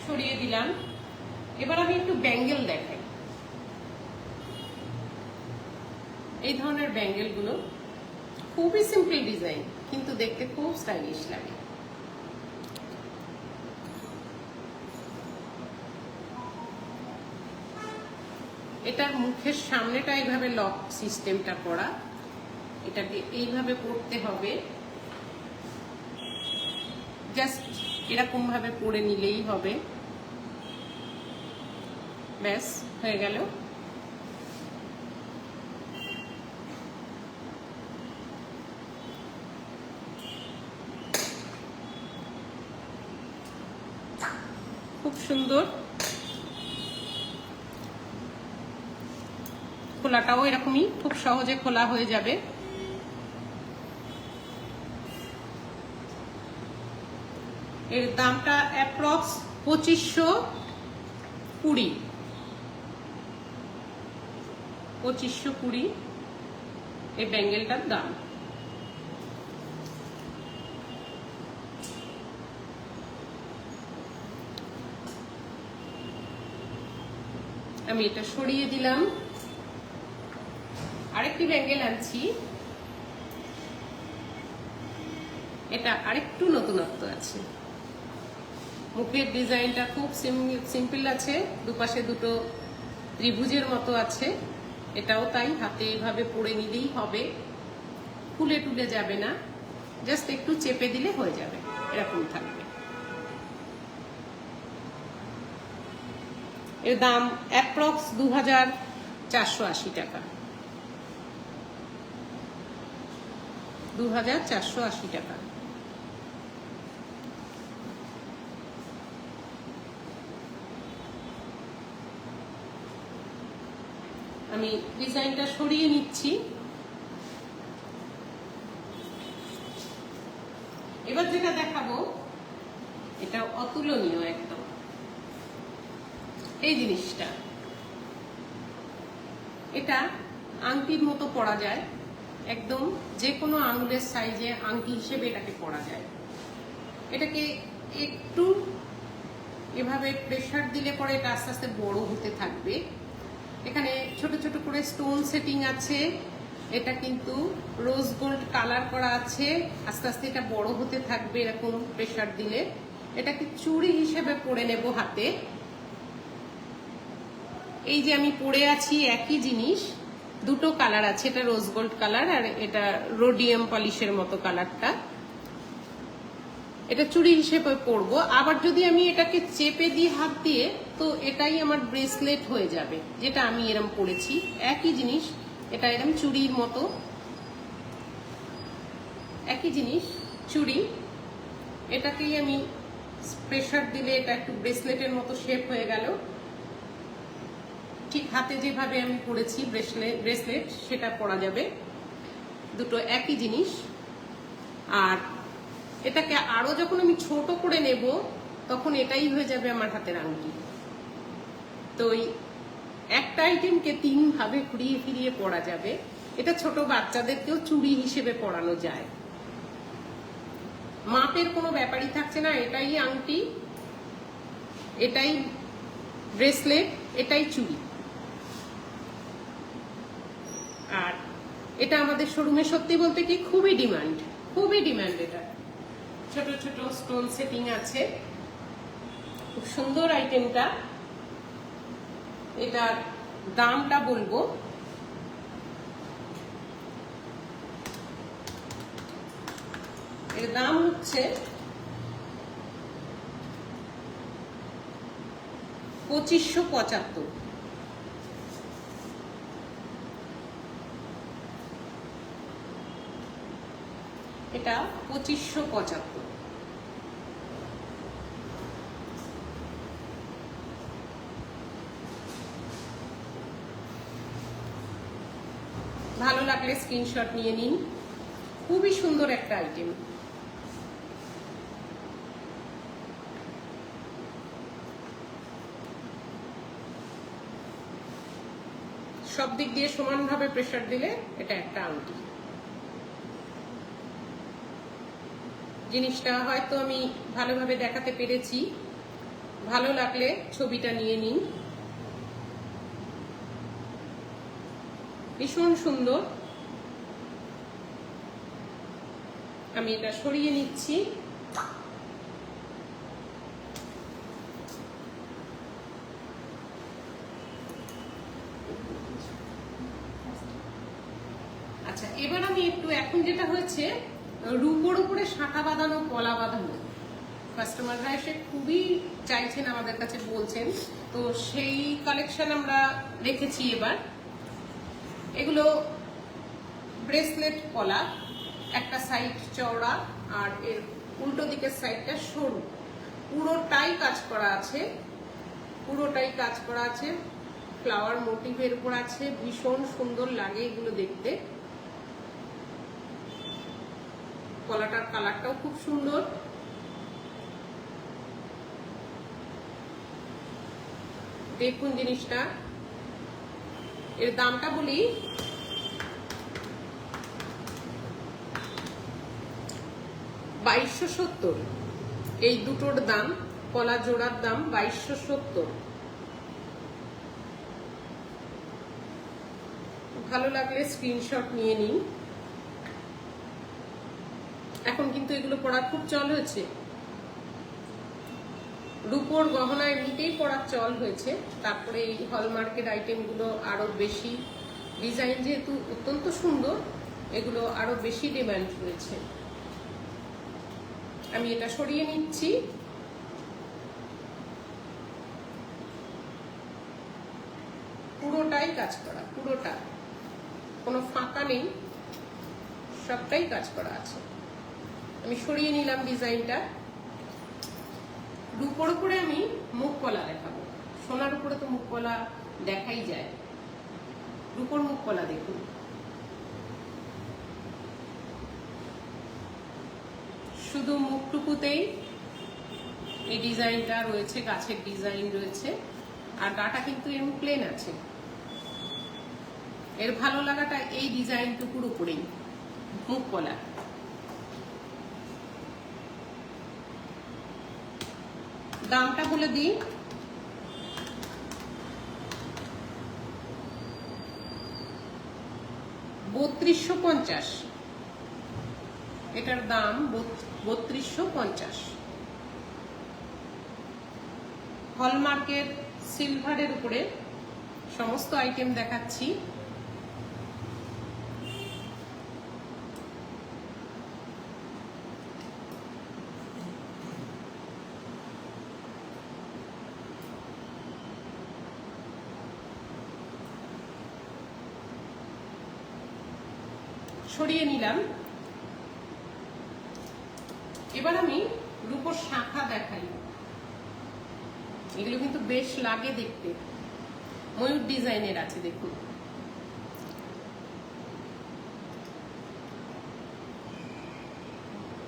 সরিয়ে দিলাম। এবার আমি একটু ব্যাঙ্গেল দেখাই। এই ধরনের ব্যাঙ্গেল গুলো খুবই সিম্পল ডিজাইন, কিন্তু দেখতে খুব স্টাইলিশ লাগে। এটার মুখের সামনেটা এইভাবে লক সিস্টেমটা করা, এটাকে এইভাবে পড়তে হবে। জাস্ট এরকম ভাবে পড়ে নিলেই হবে, ব্যাস হয়ে গেল। খুব সুন্দর। খোলাটাও এরকমই খুব সহজে খোলা হয়ে যাবে। এর দামটা অ্যাপ্রক্স 2520। 2520 এই ব্যাঙ্গেলটার দাম। আমি এটা সরিয়ে দিলাম। আরেকটি ব্যাঙ্গেল আনছি, এটা আরেকটু নতুনত্ব আছে। মুখের ডিজাইনটা খুব সিম্পল আছে, দুপাশে দুটো ত্রিভুজের মতো আছে। এটাও তাই, হাতে এইভাবে পরে নিলেই হবে, ফুলে টুলে যাবে না, জাস্ট একটু চেপে দিলে হয়ে যাবে, এরকম থাকবে। এর দাম অ্যাপ্রক্স 2480 টাকা। 2480 টাকা। আমি ডিজাইনটা সরিয়ে নিচ্ছি। এবার যেটা দেখাবো এটা অতুলনীয় একদম। এই জিনিসটা, এটা আংটির মতো পরা যায়, একদম যে কোনো আঙুলের সাইজে আংটি হিসেবে এটাকে পরা যায়। এটাকে একটু এভাবে প্রেসার দিলে পরে এটা আস্তে আস্তে বড় হতে থাকবে। এখানে ছোট ছোট করে স্টোন সেটিং আছে, এটা কিন্তু রোজ গোল্ড কালার করা আছে। আস্তে আস্তে এটা বড় হতে থাকবে এরকম প্রেসার দিলে। এটাকে চুড়ি হিসেবে পরে নেব হাতে। এই যে আমি পরে আছি একই জিনিস, দুটো কালার আছে, এটা রোজ গোল্ড কালার আর এটা রোডিয়াম পলিশের মতো কালারটা। এটা চুড়ি হিসেবে পরবো। আবার যদি আমি এটাকে চেপে দিই হাত দিয়ে, তো এটাই আমার ব্রেসলেট হয়ে যাবে, যেটা আমি এরম পরেছি। একই জিনিস, এটা এরম চুড়ির মতো, একই জিনিস চুড়ি। এটাকেই আমি প্রেসার দিলে এটা একটু ব্রেসলেটের মতো শেপ হয়ে গেল। ঠিক হাতে যেভাবে আমি পরেছি ব্রেসলেট, সেটা পরা যাবে। দুটো একই জিনিস। আর এটাকে আরো যখন আমি ছোট করে নেব, তখন এটাই হয়ে যাবে আমার হাতের আংটি। তো ওই একটা আইটেমকে 3 ভাবে ঘুরিয়ে ফিরিয়ে পরা যাবে। এটা ছোট বাচ্চাদেরকেও চুড়ি হিসেবে পরানো যায়। মাপের কোনো ব্যাপারই থাকছে না, এটাই আংটি, এটাই ব্রেসলেট, এটাই চুড়ি। আর এটা আমাদের শোরুমে সত্যি বলতে কি খুবই ডিমান্ড, খুবই ডিমান্ড। এটা ছোট ছোট স্টোন সেটিং আছে, খুব সুন্দর আইটেমটা। এটার দামটা বলবো, এর দাম হচ্ছে 2575। এটা 2575। ভালো লাগলে স্ক্রিনশট নিয়ে নিন। খুবই সুন্দর একটা আইটেম। সব দিক দিয়ে সমানভাবে প্রেসার দিলে এটা একটা আংটি। জিনিসটা হয়তো আমি ভালোভাবে দেখাতে পেরেছি। ভালো লাগলে ছবিটা নিয়ে নিন। ভীষণ সুন্দর। আমি এটা সরিয়ে নিচ্ছি। আচ্ছা, এবার আমি একটু, এখন যেটা হয়েছে রূপোর উপরে শাঁখা বাঁধানো, পলা বাঁধানো, কাস্টমাররা এসে খুবই চাইছেন, আমাদের কাছে বলছেন, তো সেই কালেকশন আমরা রেখেছি এবার। এগুলো ব্রেসলেট পলা, একটা সাইড চওড়া আর এর উল্টো দিকের সাইডটা সরু, পুরোটাই কাজ করা আছে, পুরোটাই কাজ করা আছে, ফ্লাওয়ার মোটিভের উপর আছে। ভীষণ সুন্দর লাগে এগুলো দেখতে। পলাটার কালারটাও খুব সুন্দর। দেখুন জিনিসটা, এর দামটা বলি। $2270 এই দুটোর দাম, কলা জোড়ার দাম $2270। ভালো লাগলে স্ক্রিনশট নিয়ে নিন। এখন কিন্তু এগুলো পড়ার খুব চল হয়েছে, রূপোর গহনা এমনিতেই পড়ার চল হয়েছে, তারপরে এই হলমার্কের আইটেমগুলো আরো বেশি, ডিজাইন যেহেতু অত্যন্ত সুন্দর, এগুলো আরো বেশি ডিমান্ড রয়েছে। আমি এটা সরিয়ে নিচ্ছি। পুরোটাই কাজ করা, পুরোটা, কোনো ফাঁকা নেই, সবটাই কাজ করা আছে। আমি সরিয়ে নিলাম ডিজাইনটা। রূপোর উপরে আমি মুখ কলা দেখাবো, সোনার উপরে তো মুখ কলা দেখাই যায়। রূপোর মুখ কলা দেখুন, শুধু মুখটুকুতেই এই ডিজাইনটা রয়েছে, গাছের ডিজাইন রয়েছে, আর গাটা কিন্তু এরকম প্লেন আছে। এর ভালো লাগাটা এই ডিজাইনটুকুর উপরেই, মুখ কলা। দামটা বলে দিই, $3250। এটার দাম $3250। হলমার্কের সিলভারের উপরে সমস্ত আইটেম দেখাচ্ছি। সরিয়ে নিলাম। এবার আমি রূপোর শাখা দেখাই। এগুলো কিন্তু বেশ লাগে দেখতে, ময়ূর ডিজাইনের আছে, দেখুন।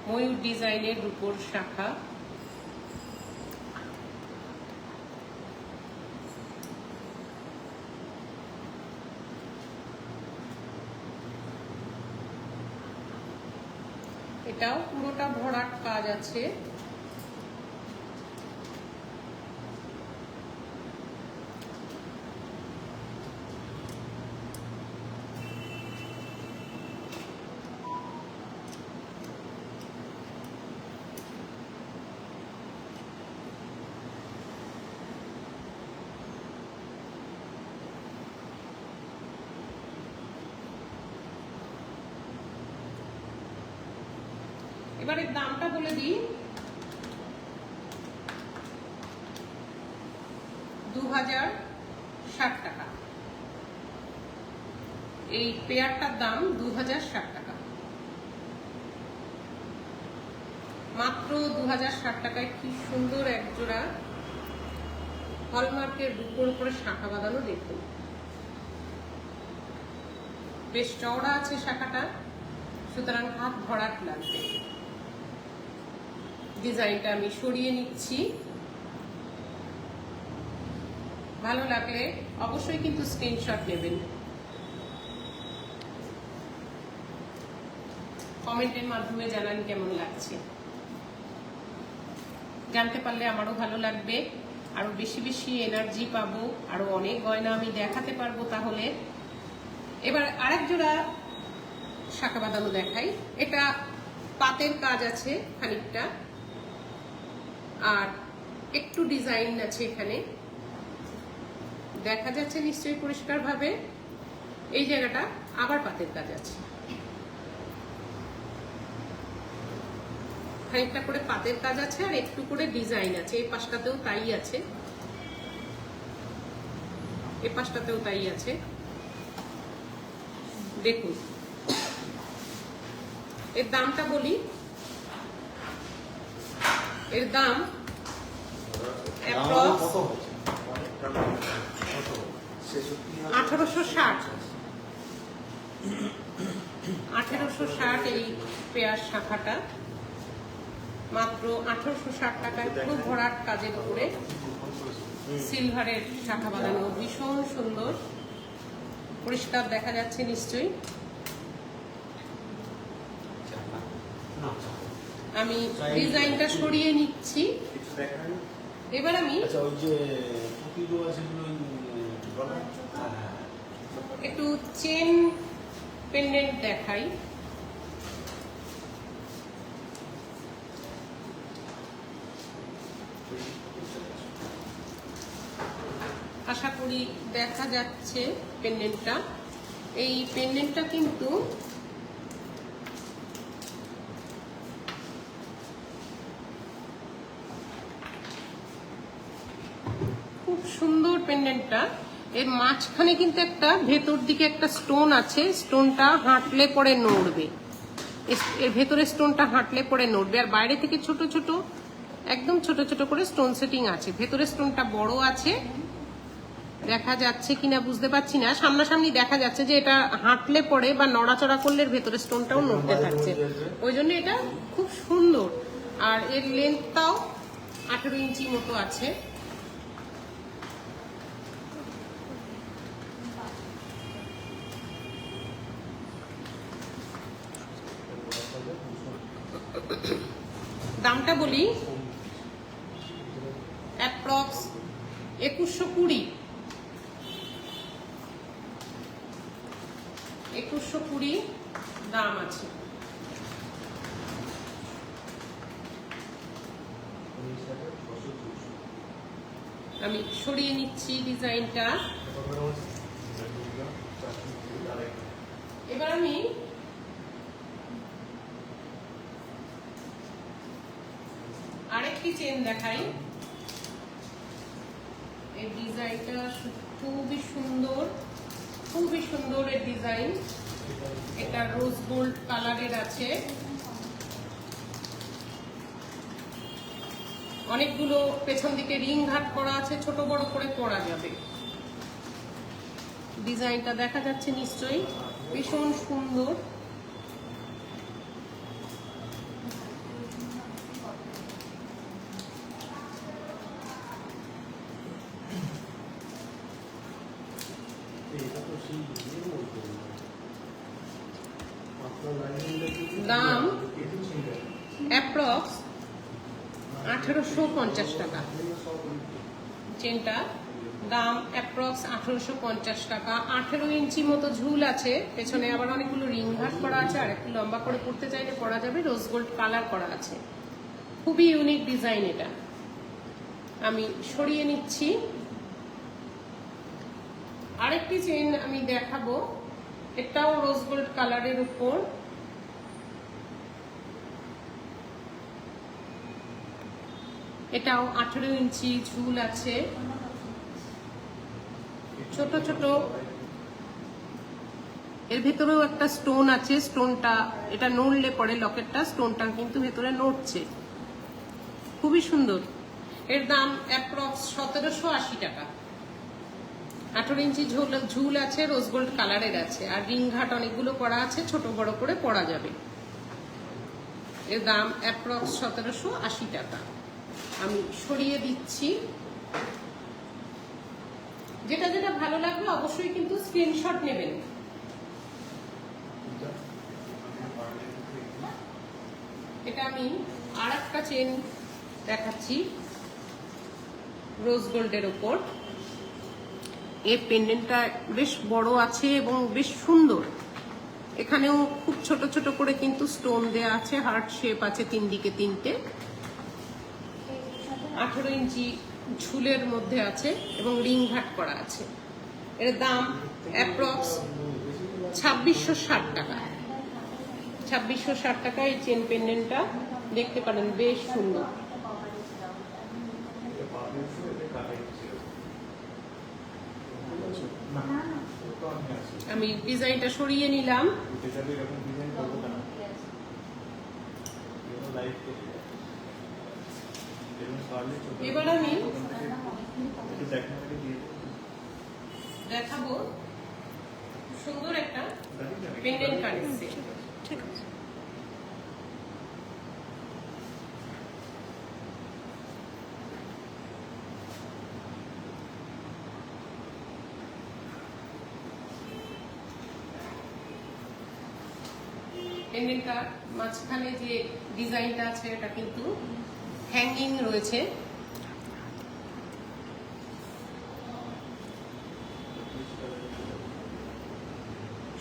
ময়ূর ডিজাইনের রূপোর শাখা। এটাও পুরোটা ভরাট কাজ আছে। এবারে দামটা বলে দিই, 2060 টাকা। এই পেয়ারটার দাম 2060 টাকা, মাত্র 2060 টাকায়। কি সুন্দর এক জোড়া হলমার্কের রূপোর উপরে শাখা বাঁধানো, দেখুন। বেশ চওড়া আছে শাখাটা, সুতরাং হাত ভরাট লাগবে। ডিজাইনটা আমি সরিয়ে নিচ্ছি। ভালো লাগলে অবশ্যই কিন্তু স্ক্রিনশট নেবেন, কমেন্টের মাধ্যমে জানান কেমন লাগছে। জানতে পারলে আমারও ভালো লাগবে, আরো বেশি বেশি এনার্জি পাবো, আরো অনেক গয়না আমি দেখাতে পারবো। তাহলে এবার আরেক জোড়া শাখা বাঁধানো দেখাই। এটা পাতের কাজ আছে খানিকটা, আর একটু ডিজাইন আছে এখানে, দেখা যাচ্ছে নিশ্চয়ই পরিষ্কার ভাবে। এই জায়গাটা আবার পাতের কাজ আছে, খানিকটা করে পাতের কাজ আছে, আর একটু করে ডিজাইন আছে। এই পাশটাতেও তাই আছে, এই পাশটাতেও তাই আছে, দেখুন। এর দামটা বলি, এর দাম 1860 এই পেয়ার শাখাটা। মাত্র 1860 টাকায় পুরো ভরাট কাজের উপরে সিলভারের শাখা বাঁধানো, ভীষণ সুন্দর, পরিষ্কার দেখা যাচ্ছে নিশ্চয়ই। আমি ডিজাইনটা সরিয়ে নিচ্ছি। এবার আমি একটু চেন পেন্ডেন্ট দেখাই। আশা করি দেখা যাচ্ছে পেন্ডেন্টটা। এই পেন্ডেন্টটা কিন্তু খুব সুন্দর পেন্ডেন্টটা। এর মাঝখানে কিন্তু একটা ভেতর দিকে একটা স্টোন আছে, স্টোনটা হাঁটলে পরে নড়বে, এর ভেতরে স্টোনটা হাঁটলে পরে নড়বে। আর বাইরে থেকে ছোট ছোট, একদম ছোট ছোট করে স্টোন সেটিং আছে। ভেতরে স্টোনটা বড় আছে, দেখা যাচ্ছে কিনা বুঝতে পারছি না, সামনাসামনি দেখা যাচ্ছে যে এটা হাঁটলে পরে বা নড়াচড়া করলে ভেতরে স্টোনটাও নড়তে থাকছে, ওই জন্য এটা খুব সুন্দর। আর এর লেন্থটাও 18 ইঞ্চি মতো আছে। দামটা বলি, অ্যাপ্রক্স 2120। 2120 দাম আছে। আমি সরিয়ে নিচ্ছি ডিজাইনটা। এবার আমি আরেকটি চেন দেখাই। এই ডিজাইনটা খুবই সুন্দর, খুবই সুন্দর এর ডিজাইন। এটা রোজ গোল্ড কালারের আছে, অনেকগুলো পেছন দিকে রিং ঘাট করা আছে, ছোট বড় করে পরা যাবে। ডিজাইনটা দেখা যাচ্ছে নিশ্চয়ই, ভীষণ সুন্দর। দাম অ্যাপ্রক্স 1850 টাকা। চেনটা দাম অ্যাপ্রক্স 1850 টাকা। 18 ইঞ্চি মতো ঝুল আছে, পেছনে আবার অনেকগুলো রিং ঘাট করা আছে, আর একটু লম্বা করে পড়তে চাইলে পরা যাবে। রোজ গোল্ড কালার করা আছে, খুবই ইউনিক ডিজাইন এটা। আমি সরিয়ে নিচ্ছি। আরেকটি চেন আমি দেখাবো, এটাও রোজ গোল্ড কালারের উপর। এটাও 18 ইঞ্চি ঝুল আছে, ছোট ছোট। এর ভেতরেও একটা স্টোন আছে, স্টোনটা এটা নড়লে পরে লকেটটা, স্টোনটা কিন্তু ভেতরে নড়ছে, খুবই সুন্দর। এর দাম অ্যাপ্রক্স 1780 টাকা। 18 ইঞ্চি ঝুল আছে, রোজ গোল্ড কালারের আছে, আর রিং ঘাট অনেকগুলো করা আছে, ছোট বড় করে পরা যাবে। এর দাম অ্যাপ্রক্স 1780 টাকা। আমি সরিয়ে দিচ্ছি। যেটা যেটা ভালো লাগবে অবশ্যই কিন্তু স্ক্রিনশট নেবেন। এটা আমি আর একটা চেন দেখাচ্ছি রোজ গোল্ডের ওপর। এর পেন্ডেন্টটা বেশ বড় আছে এবং বেশ সুন্দর। এখানেও খুব ছোট ছোট করে কিন্তু স্টোন দেয়া আছে, হার্ট শেপ আছে, 3 দিকে 3টে। 18 ইঞ্চি ঝুলের মধ্যে আছে এবং রিং ঘাট করা আছে। এর দাম অ্যাপ্রক্স 2660 টাকা। 2660 টাকা এই চেন পেন্ডেন্টটা দেখতে পারেন, বেশ সুন্দর। আমি ডিজাইনটা সরিয়ে নিলাম। এবার আমি দেখাবো সুন্দর একটা পেন্ডেন্ট কানেক্ট সেট। ঠিক আছে। পেন্ডেন্টটা মাঝখানে যে ডিজাইনটা আছে এটা কিন্তু হ্যাঙ্গিং রয়েছে।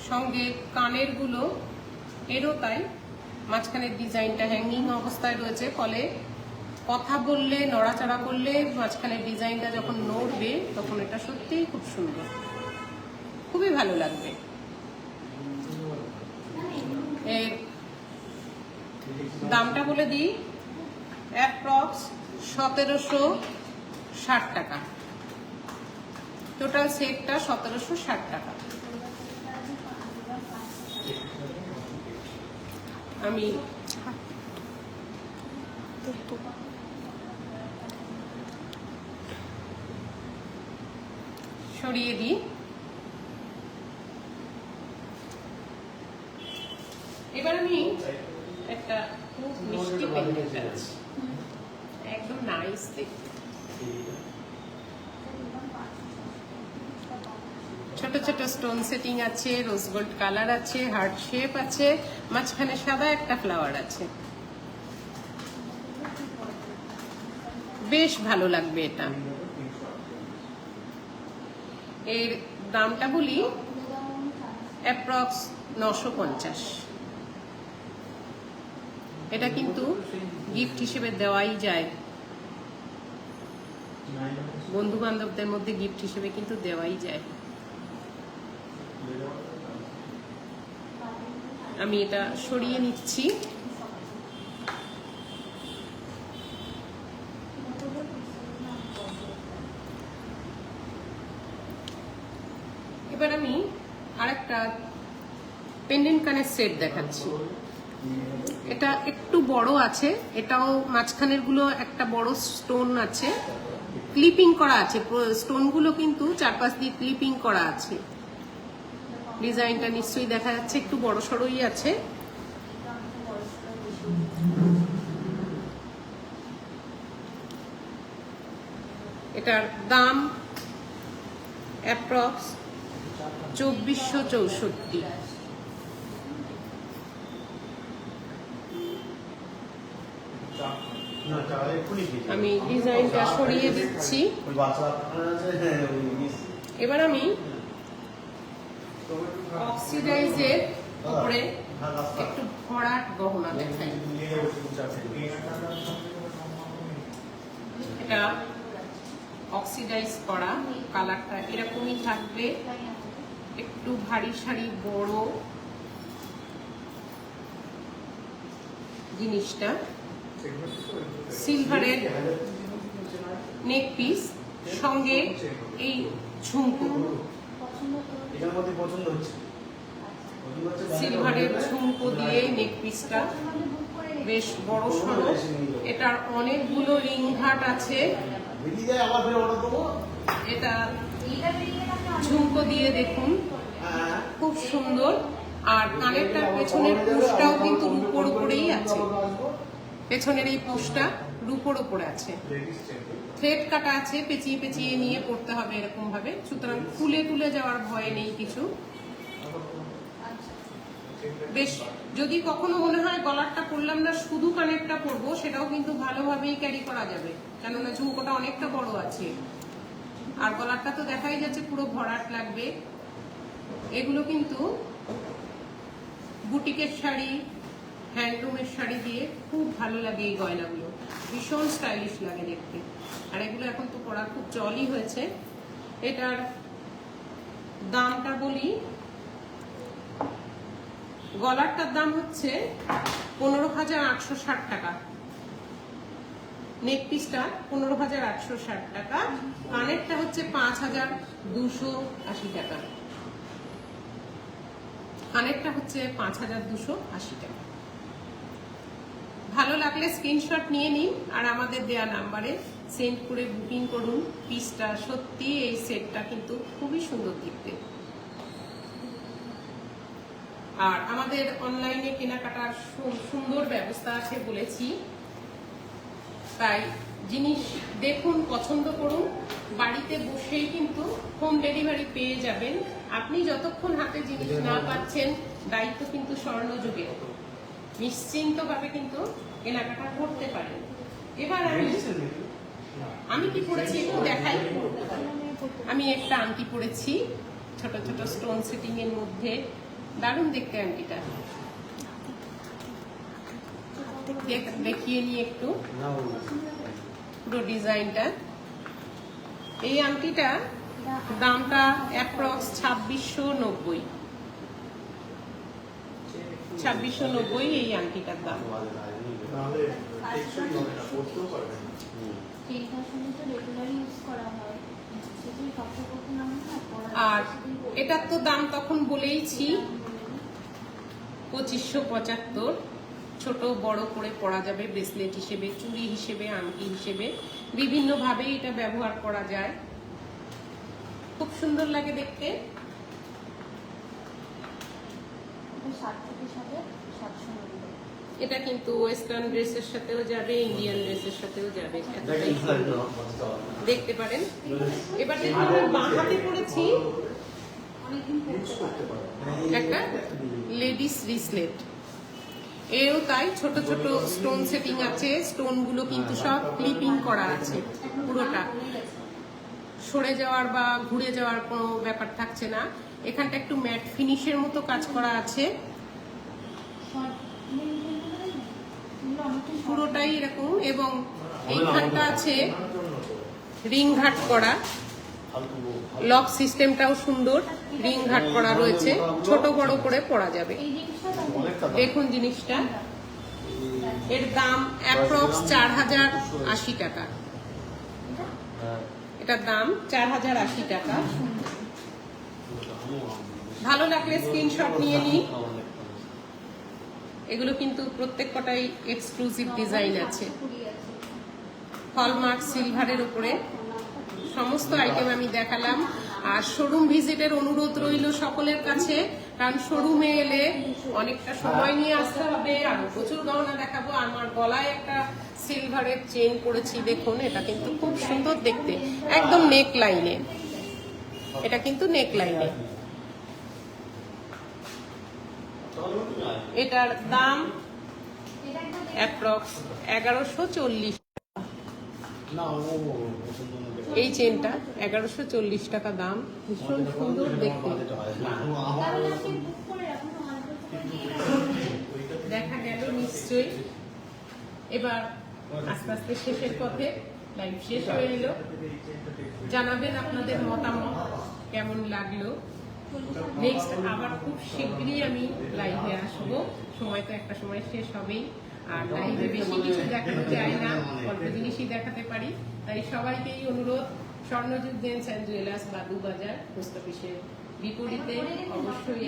সঙ্গে কানের গুলো এরও তাই, মাঝখানের ডিজাইনটা হ্যাঙ্গিং অবস্থায় রয়েছে, ফলে কথা বললে নড়াচড়া করলে মাঝখানের ডিজাইনটা যখন নড়বে তখন এটা সত্যিই খুব সুন্দর, খুবই ভালো লাগবে। এর দামটা বলে দিই, অ্যাপ্রক্স 1760 টাকা, টোটাল সেটটা 1760 টাকা। আমি সরিয়ে দিই। এবার আমি একটা খুব মিষ্টি পেন্ডেন্ট আছে, একদম নাইস দেখতে, ছোট ছোট স্টোন সেটিং আছে, রোজ গোল্ড কালার আছে, হার্ট শেপ আছে, মাঝখানে সাদা একটা ফ্লাওয়ার আছে, বেশ ভালো লাগবে এটা। এর দামটা বলি, অ্যাপ্রক্স 950। এটা কিন্তু গিফট হিসেবে দেওয়াই যায়, বন্ধু বান্ধবদের মধ্যে গিফট হিসেবে কিন্তু দেওয়াই যায়। আমি এটা সরিয়ে নিচ্ছি। এবার আমি আরেকটা পেন্ডেন্ট কানের সেট দেখাচ্ছি। এটা একটু বড় আছে, এটাও মাঝখানের গুলো একটা বড় স্টোন আছে, ক্লিপিং করা আছে, স্টোন গুলো কিন্তু চারপাশ দিয়ে ক্লিপিং করা আছে। ডিজাইনটা নিশ্চয়ই দেখা যাচ্ছে, একটু বড় সড়ই আছে। এটার দাম অ্যাপ্রক্স 2464। আমি ডিজাইনটা সরিয়ে দিচ্ছি। এবার আমি অক্সিডাইজের উপরে একটু ভরাট গহনা দেখাই। এটা অক্সিডাইজ করা, কালারটা এরকমই থাকবে, একটু ভারী সারি বড় জিনিসটা, সিলভারের নেক পিস, সঙ্গে এই ঝুমকো, সিলভারের ঝুমকো দিয়ে নেক পিসটা বেশ বড় সড়ো। এটার অনেকগুলো রিং হাট আছে, এটা ঝুমকো দিয়ে দেখুন খুব সুন্দর। আর কানেরটার পেছনের পুশটাও কিন্তু রূপোর উপরেই আছে, পেছনের এই পুশটা রূপোর উপরে আছে, থ্রেড কাটা আছে, পেঁচিয়ে পেঁচিয়ে নিয়ে পড়তে হবে এরকম ভাবে, সুতরাং খুলে তুলে যাওয়ার ভয় নেই কিছু। বেশ, যদি কখনো মনে হয় গলারটা পরলাম না, শুধু কানেরটা পরবো, সেটাও কিন্তু ভালোভাবেই ক্যারি করা যাবে, কেননা ঝুমকোটা অনেকটা বড় আছে। আর গলারটা তো দেখাই যাচ্ছে পুরো ভরাট লাগবে। এগুলো কিন্তু বুটিকের শাড়ি, হ্যান্ডলুমের শাড়ি দিয়ে খুব ভালো লাগে, এই গয়নাগুলো ভীষণ স্টাইলিশ লাগে দেখতে। আর এগুলো এখন তো পরা খুব চলই হয়েছে। এটার দামটা বলি, গলারটার দাম হচ্ছে 15,860 টাকা, নেক পিসটা 15,860 টাকা, কানেরটা হচ্ছে 5,280 টাকা, কানেরটা হচ্ছে 5,280 টাকা। ভালো লাগলে স্ক্রিনশট নিয়ে নিন আর আমাদের দেয়া নাম্বারে সেন্ড করে বুকিং করুন। পিসটা সত্যি, এই সেটটা কিন্তু খুবই সুন্দর দেখতে। আর আমাদের অনলাইনে কেনাকাটার সুন্দর ব্যবস্থা আছে বলেছি, তাই জিনিস দেখুন, পছন্দ করুন, বাড়িতে বসেই কিন্তু হোম ডেলিভারি পেয়ে যাবেন। আপনি যতক্ষণ হাতে জিনিস না পাচ্ছেন, দায়িত্ব কিন্তু স্বর্ণযুগের। নিশ্চিন্তভাবে কিন্তু কেনাকাটা করতে পারেন। এবার আমি কি পরেছি একটু দেখাই। আমি একটা আংটি পরেছি ছোট ছোট স্টোন সেটিং এর মধ্যে, দারুণ দেখতে আংটিটা। দেখিয়ে নিয়ে একটু পুরো ডিজাইনটা। এই আংটিটা দামটা অ্যাপ্রক্স 2690। 2690 এই আংটিটার দাম। আর এটার তো দাম তখন বলেইছি 2575। ছোট বড় করে পরা যাবে, ব্রেসলেট হিসেবে, চুড়ি হিসেবে, আংটি হিসেবে, বিভিন্ন ভাবে এটা ব্যবহার করা যায়। খুব সুন্দর লাগে দেখতে। এটা কিন্তু ওয়েস্টার্ন ড্রেসের সাথেও যাবে, ইন্ডিয়ান ড্রেসের সাথেও যাবে, দেখতে পারেন। এবার দেখুন আমি বাঁ হাতে পরেছি একটা লেডিস রিসলেট। এও তাই ছোট ছোট স্টোন সেটিং আছে, স্টোন গুলো কিন্তু সব ক্লিপিং করা আছে, পুরোটা সরে যাওয়ার বা ঘুরে যাওয়ার কোনো ব্যাপার থাকছে না। এখানটা একটু ম্যাট ফিনিশের মতো কাজ করা আছে, পুরোটাই এরকম। এবং এইখানটা আছে রিং ঘাট করা, লক সিস্টেমটাও সুন্দর, রিং ঘাট করা রয়েছে, ছোট বড় করে পরা যাবে। দেখুন জিনিসটা, এর দাম অ্যাপ্রক্স 4080 টাকা। এটার দাম 4080 টাকা। ভালো লাগলে স্ক্রিনশট নিয়ে নিন। এগুলো কিন্তু প্রত্যেক কটাই এক্সক্লুসিভ ডিজাইন আছে, হলমার্ক সিলভারের উপরে সমস্ত আইটেম আমি দেখালাম। আর শোরুম ভিজিটের অনুরোধ রইল সকলের কাছে, কারণ শোরুমে এলে অনেকটা সময় নিয়ে আসতে হবে, আর প্রচুর গহনা দেখাবো। আমার গলায় একটা সিলভারের চেন পরেছি, দেখুন এটা কিন্তু খুব সুন্দর দেখতে, একদম নেক লাইনে, এটা কিন্তু নেক লাইনে। এটার দাম অ্যাপ্রক্স 1140। এই চেনটা 1140 টাকা দাম, ভীষণ সুন্দর দেখতে। দেখা গেল নিশ্চয়ই। এবার আস্তে আস্তে শেষের পথে, লাইভ শেষ হয়ে এলো। জানাবেন আপনাদের মতামত কেমন লাগলো। নেক্সট আবার খুব শীঘ্রই আমি লাইভে আসবো, সময় তো একটা সময় শেষ হবেই। আর লাইভে বেশি কিছু দেখানো যায় না, অল্প জিনিসই দেখাতে পারি। তাই সবাইকেই অনুরোধ, স্বর্ণযুগ James and jewellers, Badubazar post অফিসের বিপরীতে অবশ্যই